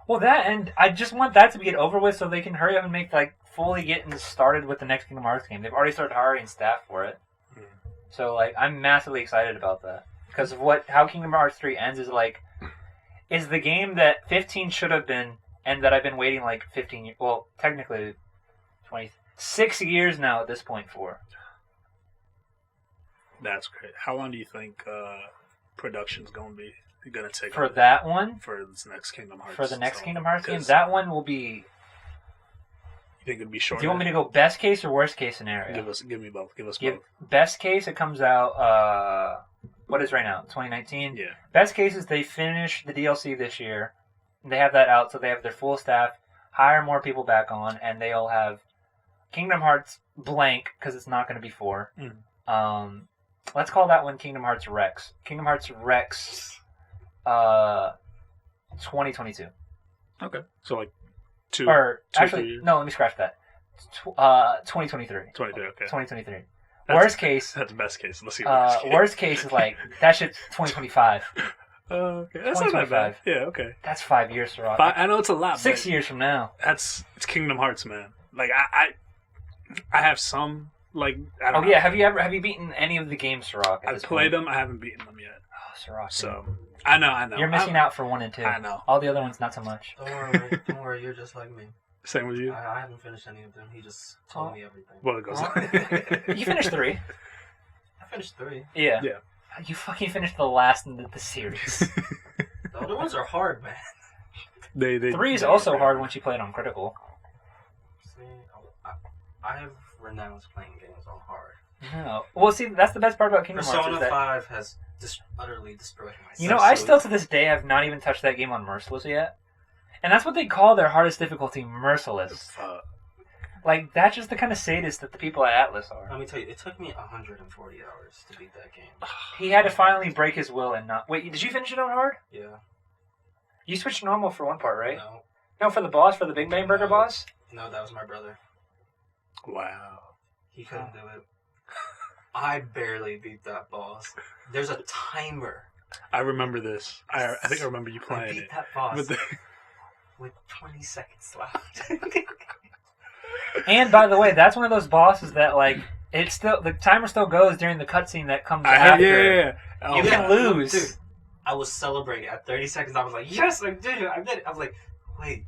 Well, that, and I just want that to get over with so they can hurry up and make, like, fully getting started with the next Kingdom Hearts game. They've already started hiring staff for it. Hmm. So, like, I'm massively excited about that. Because of how Kingdom Hearts 3 ends is, like, is the game that 15 should have been, and that I've been waiting, like, 15 years, well, technically, 26 years now at this point for. That's great. How long do you think production's gonna be gonna take For that one, for this next Kingdom Hearts? for the next So, Kingdom Hearts game, 'cause that one will be... You think it'd be short? Do you want me to go best case or worst case scenario? Give me both. Give us Give both. best case, it comes out. What is right now? 2019. Yeah. Best case is they finish the DLC this year. They have that out, so they have their full staff, hire more people back on, and they'll have Kingdom Hearts blank because it's not going to be 4. Let's call that one Kingdom Hearts Rex. Kingdom Hearts Rex, 2022. Okay. So like 2. Or 2, actually, 3 years. no. Let me scratch that. 2023. 23. Okay. 2023. That's- Worst case. That's the best case. Let's see. Worst case. Worst case is like that shit's 2025. Okay. That's not that bad. 2025. Yeah. Okay. That's 5 years, Ciroc. I know it's a lot. 6 but years from now. it's Kingdom Hearts, man. Like I have some like I Oh don't know. yeah, have you beaten any of the games, Ciroc? I've played them. I haven't beaten them yet. Oh, Ciroc. So I know. You're missing out for 1 and 2. I know. All the other ones, not so much. Don't worry, you're just like me. Same with you. I haven't finished any of them. He just told me everything. Well, it goes. Oh. You finished 3. I finished 3. Yeah. Yeah. You fucking finished the last in the series. The other ones are hard, man. they 3 is also hard once you play it on critical. See, I have renounced playing games on hard. No. Well, see, that's the best part about Kingdom Hearts. Persona Is that, 5 has utterly destroyed my you know, I still to this day have not even touched that game on Merciless yet. And that's what they call their hardest difficulty, Merciless. Like, that's just the kind of sadist that the people at Atlas are. Let me tell you, it took me 140 hours to beat that game. He had to finally break his will and not... Wait, did you finish it on hard? Yeah. You switched normal for one part, right? No. No, for the boss, for the Big Bang Burger boss? No, that was my brother. Wow. He couldn't do it. I barely beat that boss. There's a timer. I remember this. I think I remember you I playing beat it. that boss But with 20 seconds left. And, by the way, that's one of those bosses that, like, it's still... The timer still goes during the cutscene that comes after. yeah. Oh, You can wow. lose. Dude, I was celebrating at 30 seconds. I was like, yes, I did it. I did it. I was like, wait.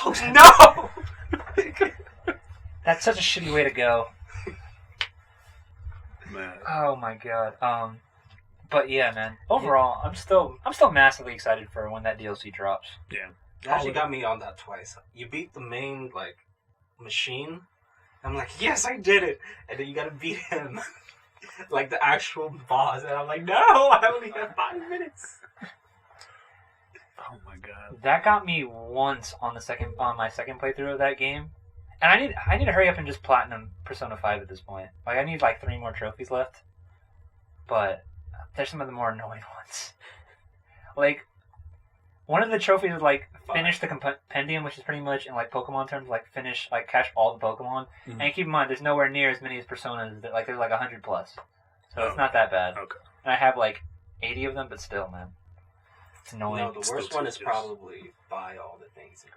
Oh, no! That's such a shitty way to go. Man. Oh my god. But yeah, man. Overall, I'm still massively excited for when that DLC drops. Yeah. It actually got me on that twice. You beat the main, like, machine. I'm like, yes, I did it. And then you gotta beat him. Like the actual boss. And I'm like, no, I only have 5 minutes. Oh my god. That got me once on my second playthrough of that game. And I need to hurry up and just platinum Persona 5 at this point. Like I need like 3 more trophies left. But there's some of the more annoying ones. Like one of the trophies is like finish the compendium, which is pretty much in like Pokemon terms, like finish, like catch all the Pokemon. Mhm. And keep in mind, there's nowhere near as many as Personas. That like there's like 100 plus, so Oh. it's not that bad. Okay. And I have like 80 of them, but still, man, it's annoying. No, the Still worst one is tedious. probably buy all the things in your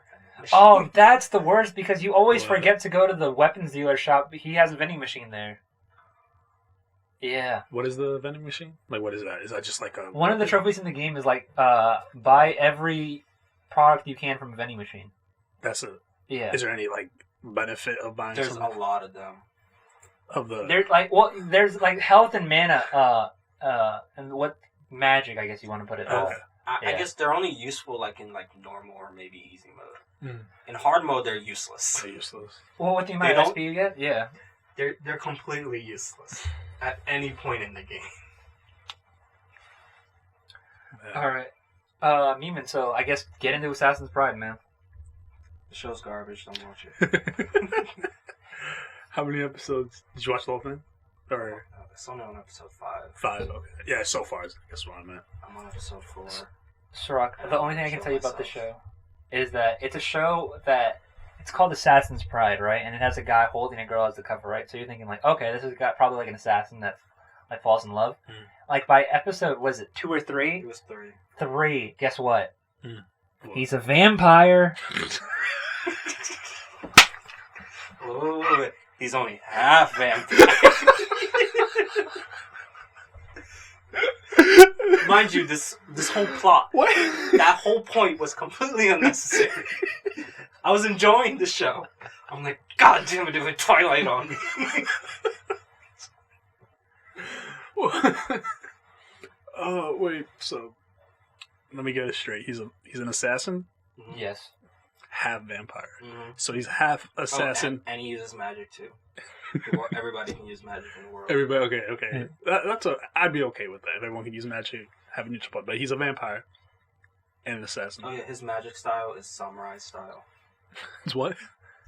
Oh, that's the worst because you always What? forget to go to the weapons dealer shop. He has a vending machine there. Yeah. What is the vending machine? Like, what is that? Is that just like a... One of the trophies in the game is like buy every product you can from a vending machine. That's a... Yeah. Is there any, like, benefit of buying There's some a lot of them. of the... There's like health and mana and what magic I guess you want to put it. Okay. I Yeah. guess they're only useful like in like normal or maybe easy mode. Mm. In hard mode, they're useless. They're useless. Well, with the amount They of don't- XP you get, yeah. They're completely useless at any point in the game. Yeah. All right. Meeman, so I guess get into Assassin's Pride, man. The show's garbage. Don't watch it. How many episodes? Did you watch the whole thing? Or It's only on episode 5. 5? Okay. Yeah, so far is I guess what I meant. I'm on episode 4. Sirach, I the don't only thing I can show tell you about this myself. show is that it's a show that it's called Assassin's Pride, right? And it has a guy holding a girl as the cover, right? So you're thinking like, okay, this is probably like an assassin that like falls in love. Mm. Like by episode, was it 2 or 3? It was 3. 3. Guess what? Mm. What? He's a vampire. Wait. He's only half vampire. Mind you, this whole plot, What? that whole point was completely unnecessary. I was enjoying the show. I'm like, God damn it, with Twilight on me. Oh wait. So let me get it straight. He's an assassin, Yes. half vampire. Mm-hmm. So he's half assassin. And he uses magic too. Everybody can use magic in the world. Everybody, okay. I'd be okay with that. If everyone can use magic, have a neutral part. But he's a vampire and an assassin. Oh yeah, his magic style is samurai style. It's what?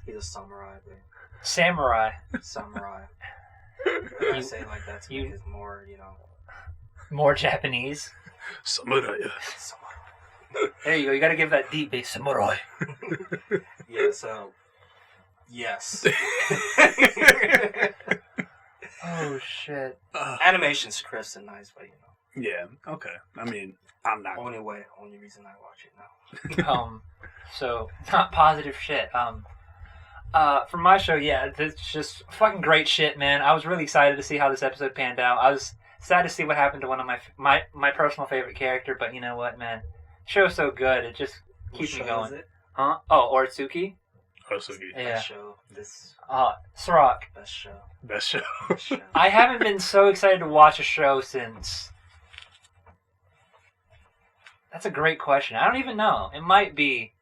He's a samurai, babe. Samurai. Samurai. I You- say it like that to you- make it more, More Japanese. Samurai. samurai. There you go. You got to give that deep bass. Samurai. Yeah, so Yes. Oh shit. Animation's crisp and nice, but Yeah. Okay. I mean, I'm not. only reason I watch it now. So not positive shit. For my show, yeah, it's just fucking great shit, man. I was really excited to see how this episode panned out. I was sad to see what happened to one of my personal favorite character, but you know what, man? Show's so good, it just keeps me going. Is it? Huh? Oh, Oretsuki? Oretsuki. Yeah. Best show. This Sirach. best show. Best show. Best show. I haven't been so excited to watch a show since... That's a great question. I don't even know. It might be...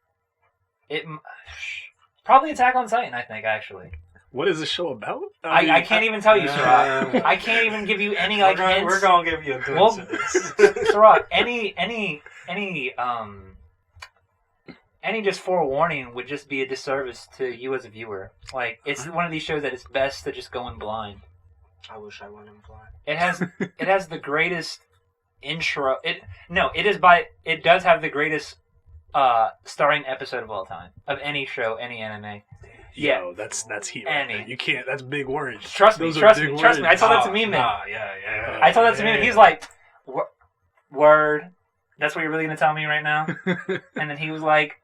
Probably Attack on Titan, I think, actually. What is this show about? I can't even tell you, Sirach. I can't even give you any, like, hints. We're gonna give you a glimpse of this. Sirach, any just forewarning would just be a disservice to you as a viewer. Like, it's one of these shows that it's best to just go in blind. I wish I went in blind. It has the greatest intro. It does have the greatest starring episode of all time of any show, any anime. Yo, that's heat. Right? You can't. That's big words. Trust me. I told that to Meeman. Yeah. I told that to Meeman. He's like, word. That's what you're really gonna tell me right now? And then he was like,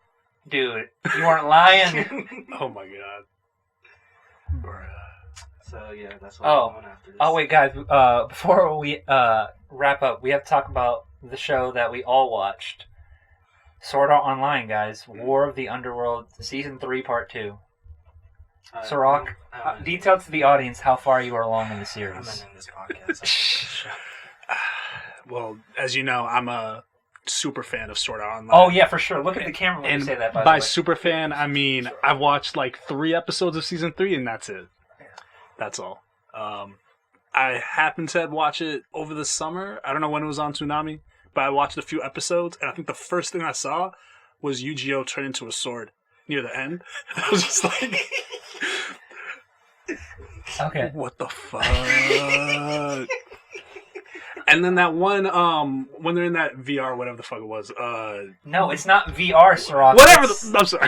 dude, you weren't lying. Oh my god. Bruh. So yeah, that's what I'm going after this. Oh wait, guys. Before we wrap up, we have to talk about the show that we all watched. Sword Art Online, guys. War of the Underworld, Season 3, Part 2. Sirach, detail to the audience how far you are along in the series. I'm ending this podcast. Well, as you know, I'm a super fan of Sword Art Online. Oh yeah, for sure. Look at the camera when you say that. By super fan, I mean I've watched like 3 episodes of Season 3, and that's it. That's all. I happened to watch it over the summer. I don't know when it was on Toonami, but I watched a few episodes, and I think the first thing I saw was Yu-Gi-Oh! Turn into a sword near the end. I was just like, okay, what the fuck? And then that one, when they're in that VR, whatever the fuck it was. No, it's not VR, Sirach. Whatever. I'm sorry.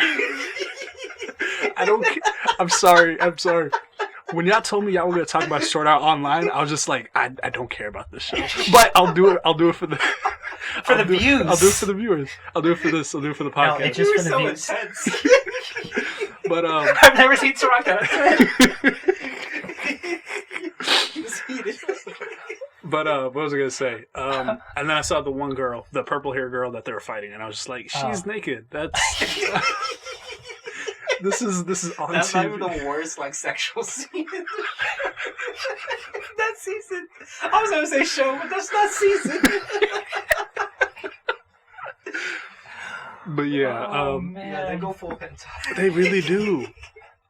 I don't. I'm sorry. When y'all told me y'all were gonna talk about Sword Art Online, I was just like, I don't care about this show. But I'll do it. I'll do it for the views. I'll do it for the viewers. I'll do it for this. I'll do it for the podcast. No, it's just for the views. Intense. But I've never seen Sirach. But what was I gonna say? And then I saw the one girl, the purple hair girl that they were fighting, and I was just like, she's naked. That's this is on That's TV. not even the worst sexual scene. That season. I was gonna say show, but that's not season. But yeah, yeah, they go full hentai. They really do.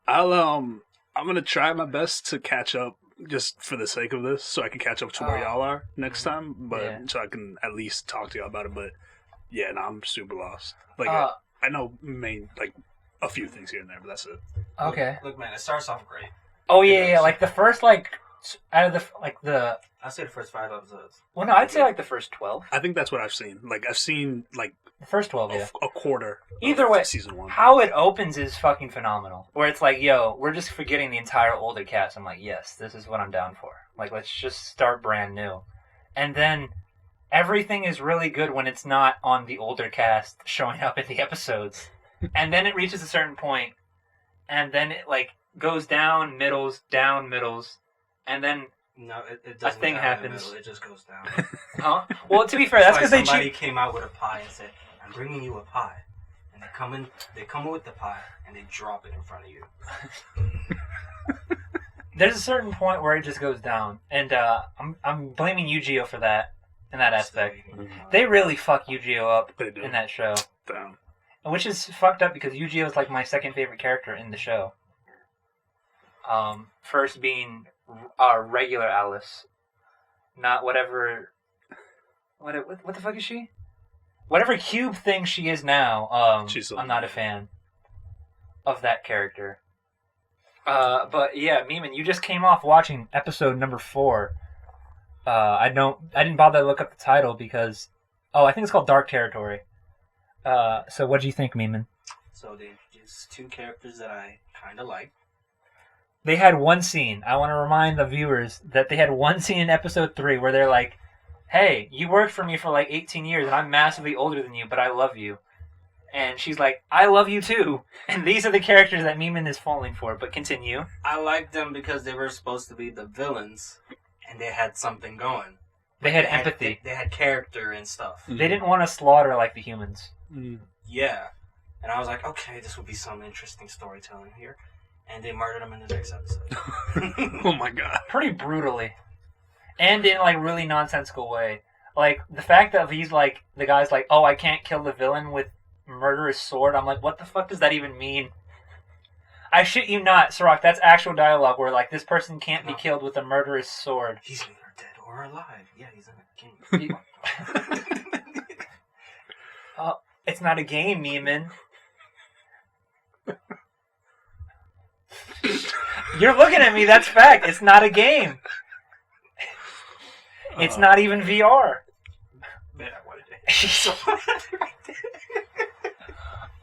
I'm gonna try my best to catch up. Just for the sake of this, so I can catch up to where y'all are next time, but so I can at least talk to y'all about it. But yeah, no, I'm super lost. I know a few things here and there, but that's it. Okay. Look, man, it starts off great. Oh yeah. Like the first out of the I'd say the first 5 episodes. Well, no, I'd say like the first 12. I think that's what I've seen. I've seen The first 12, yeah. a quarter. Either way, season 1. How it opens is fucking phenomenal. Where it's like, yo, we're just forgetting the entire older cast. I'm like, yes, this is what I'm down for. Let's just start brand new. And then everything is really good when it's not on the older cast showing up in the episodes. And then it reaches a certain point, and then it goes down, middles, and then no, it doesn't. A thing happens. It just goes down. Huh? Well, to be fair, that's because somebody came out with a pie and said, "I'm bringing you a pie," and they come in with the pie and they drop it in front of you. There's a certain point where it just goes down, and I'm blaming Yu-Gi-Oh for that in that aspect. They really fuck Yu-Gi-Oh up in that show. Damn. Which is fucked up because Yu-Gi-Oh is my second favorite character in the show. First being regular Alice, not whatever. What the fuck is she? Whatever cube thing she is now. I'm not a fan of that character. But yeah, Meeman, you just came off watching episode number 4. I didn't bother to look up the title because I think it's called Dark Territory. So what do you think, Meeman? So they introduced 2 characters that I kind of like. They had one scene. I want to remind the viewers that they had one scene in episode 3 where they're like, hey, you worked for me for like 18 years and I'm massively older than you, but I love you. And she's like, I love you too. And these are the characters that Mimin is falling for. But continue. I liked them because they were supposed to be the villains and they had something going. They had empathy. They had character and stuff. They didn't want to slaughter like the humans. Yeah. And I was like, okay, this will be some interesting storytelling here. And they murdered him in the next episode. Oh my god. Pretty brutally. And in like really nonsensical way. Like the fact that he's like, the guy's like, oh, I can't kill the villain with murderous sword. I'm like, what the fuck does that even mean? I shit you not, Sirach, that's actual dialogue where like this person can't be killed with a murderous sword. He's either dead or alive. Yeah, he's in a game. It's not a game, Mimin. You're looking at me, that's fact. It's not a game. It's not even VR. Man, I wanted to.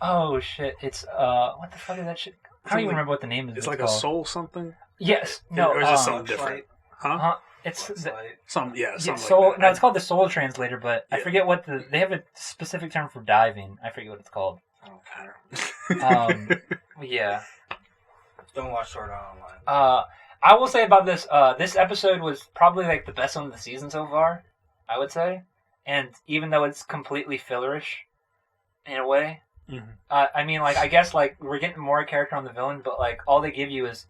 Oh shit, it's what the fuck is that shit? I don't even remember what the name is. It's like called. a soul something? Yes. No, or is it something different? Huh? It's Something yeah, like soul. that. No, it's called the Soul Translator, but I Yeah. forget what they have a specific term for diving. I forget what it's called. Yeah. Don't watch Sword Art Online. I will say about this. This episode was probably like the best one of the season so far. I would say, and even though it's completely fillerish, in a way, I mean, like I guess like we're getting more character on the villain, but like all they give you is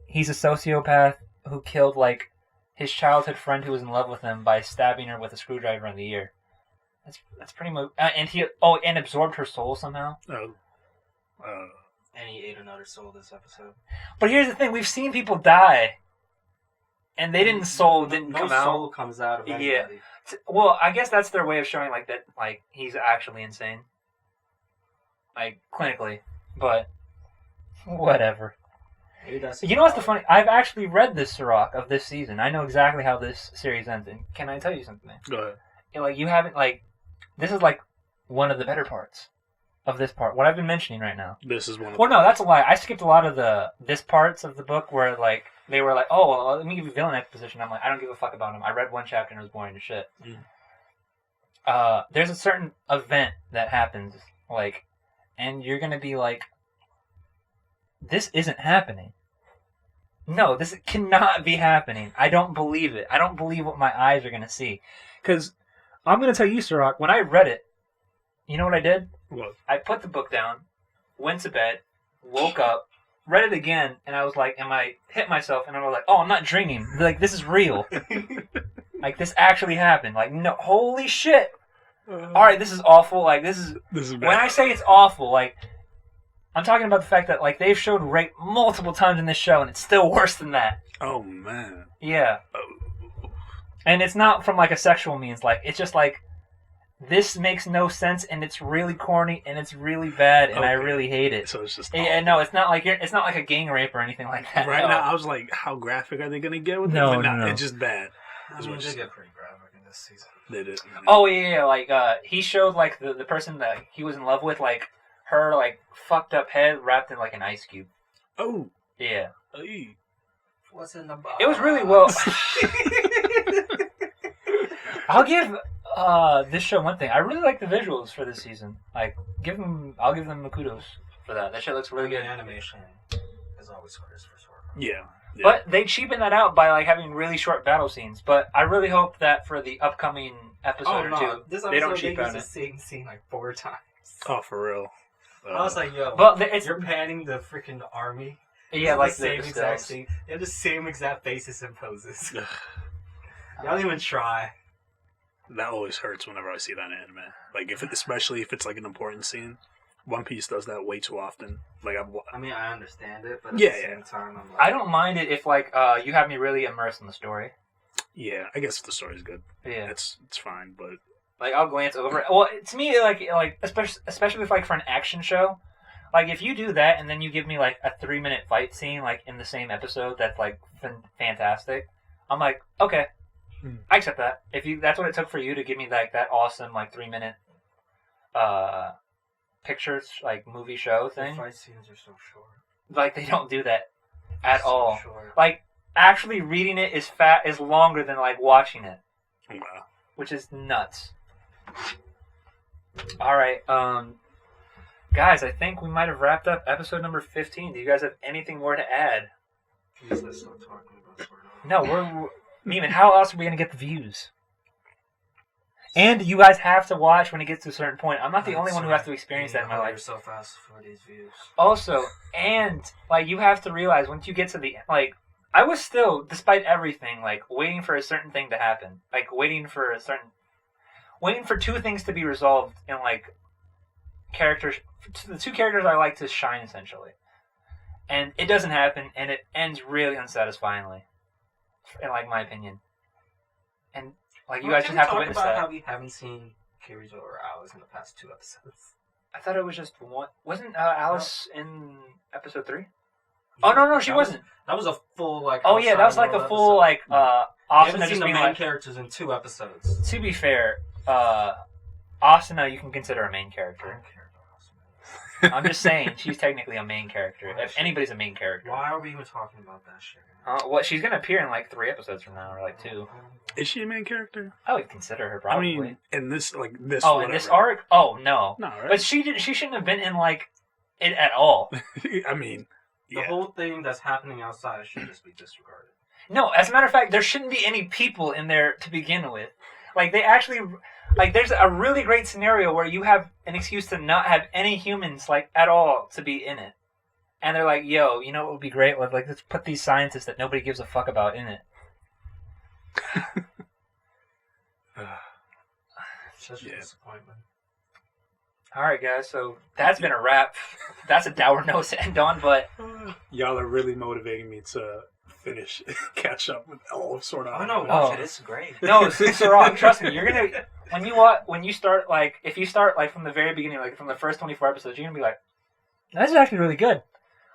he's a sociopath who killed like his childhood friend who was in love with him by stabbing her with a screwdriver in the ear. That's pretty much. And absorbed her soul somehow. And he ate another soul this episode. But here's the thing: we've seen people die, and they didn't come No out. soul comes out of anybody. Yeah. Well, I guess that's their way of showing like that, like he's actually insane, like clinically. But whatever. Maybe that's You know what's the funny? I've actually read this Sirach of this season. I know exactly how this series ends. And can I tell you something? Go ahead. Like you haven't like. This is like one of the better parts of this part. What I've been mentioning right now. This is one of Well, no, that's a lie. I skipped a lot of this parts of the book where like they were like, oh, well, let me give you villain exposition. I'm like, I don't give a fuck about him. I read one chapter and it was boring as shit. There's a certain event that happens, like, and you're gonna be like, this isn't happening. No, this cannot be happening. I don't believe it. I don't believe what my eyes are gonna see. Because I'm gonna tell you, Sirach, when I read it, you know what I did? What? I put the book down, went to bed, woke up, read it again, and I was like, hit myself, and I was like, oh, I'm not dreaming. Like, this is real. Like, this actually happened. Like, no, holy shit. Alright, this is awful. Like, this is bad. when I say it's awful, like, I'm talking about the fact that, like, they've showed rape multiple times in this show, and it's still worse than that. Oh, man. Yeah. And it's not from, like, a sexual means. Like, it's just, like, this makes no sense, and it's really corny, and it's really bad, and I really hate it. So it's just... Yeah, no, it's not like a gang rape or anything like that. Right no. now, I was like, how graphic are they going to get with it? No, But no. It's just bad. I mean, they get pretty graphic in this season. They did. Oh, yeah, like, he showed, like, the person that he was in love with, like, her, like, fucked up head wrapped in, like, an ice cube. Oh. Yeah. Hey. What's in the box? It was really well... I'll give this show one thing. I really like the visuals for this season. Like, I'll give them the kudos for that. That shit looks really good. Animation is always Christopher Sword. Yeah. But they cheapen that out by like having really short battle scenes. But I really hope that for the upcoming episode or two, this they don't episode cheapen used it. the same scene like 4 times. Oh, for real. I was like, yo, But it's you're panning the freaking army. yeah, This like is the same the exact stills. scene. They have the same exact faces and poses. Y'all didn't even try. That always hurts whenever I see that in anime. Like, especially if it's like an important scene. One Piece does that way too often. Like, I mean, I understand it, but at Yeah, the same yeah. time, I'm like, I don't mind it if like you have me really immersed in the story. yeah, I guess the story's good. Yeah, It's fine, but like I'll glance over it. Well, to me, like especially if like for an action show, like if you do that and then you give me like a 3-minute fight scene like in the same episode that's like fantastic, I'm like, okay, I accept that. If that's what it took for you to give me like that awesome like 3-minute pictures like movie show the thing. fight scenes are so short. Like they don't do that. at all. Sure. Like, actually reading it is longer than like watching it, Wow. which is nuts. All right, guys, I think we might have wrapped up episode number 15. Do you guys have anything more to add? Please let's stop talking about Sword Art. No, we're Neiman, how else are we gonna get the views? And you guys have to watch when it gets to a certain point. I'm not the only one who has to experience that in my Hold life. yourself fast for these views. Also, and like you have to realize once you get to the like, I was still, despite everything, like waiting for a certain thing to happen, like waiting for two things to be resolved in like characters, the two characters I like to shine essentially, and it doesn't happen, and it ends really unsatisfyingly, in like my opinion, and like you guys just have to witness about that. how we haven't seen Kirito or Alice in the past 2 episodes. I thought it was just one. Wasn't Alice in episode 3? Oh no, she wasn't. That was a full like. Oh yeah, that was like a full like We Asuna haven't just seen the being main like. characters in 2 episodes. To be fair, Asuna you can consider a main I don't character. care about Asuna. I'm just saying she's technically a main character. If anybody's a main character, Why are we even talking about that shit? well, she's gonna appear in like 3 episodes from now, or like 2. Is she a main character? I would consider her probably. I mean, in this oh, whatever. in this arc? Oh no, No, right? but she shouldn't have been in like it at all. I mean, The yeah. whole thing that's happening outside should just be disregarded. No, as a matter of fact, there shouldn't be any people in there to begin with. Like, they actually... Like, there's a really great scenario where you have an excuse to not have any humans, like, at all to be in it. And they're like, yo, you know what would be great? Like, let's put these scientists that nobody gives a fuck about in it. Such a Yeah. disappointment. Alright, guys, so that's been a wrap. That's a dour note to end on, but... Y'all are really motivating me to finish, catch up with all of Sword Art. Oh no, Oh. watch it. It's great. No, Sarah, trust me, you're gonna... When you start, like... If you start, like, from the very beginning, like, from the first 24 episodes, you're gonna be like, this is actually really good.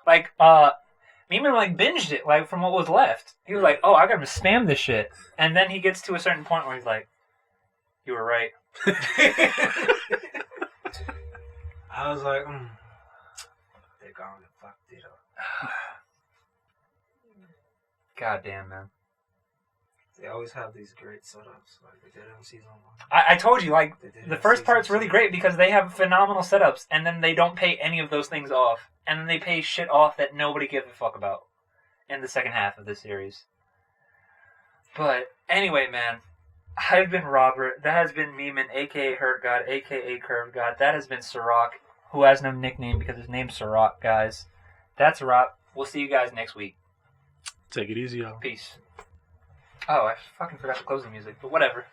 Like, Meiman, like, binged it, like, from what was left. He was like, oh, I gotta spam this shit. And then he gets to a certain point where he's like, you were right. I was like, they're gone and fucked it up. God damn, man. They always have these great setups, like they did in season 1. I told you, like, They did the in first season part's really 2. great because they have phenomenal setups, and then they don't pay any of those things off. And then they pay shit off that nobody gives a fuck about in the second half of the series. But, anyway, man. I've been Robert. That has been Meiman, a.k.a. Hurt God, a.k.a. Curve God. That has been Sirach, who has no nickname because his name's Sirach, guys. That's a wrap. We'll see you guys next week. Take it easy, y'all. Peace. Oh, I fucking forgot to close the music, but whatever.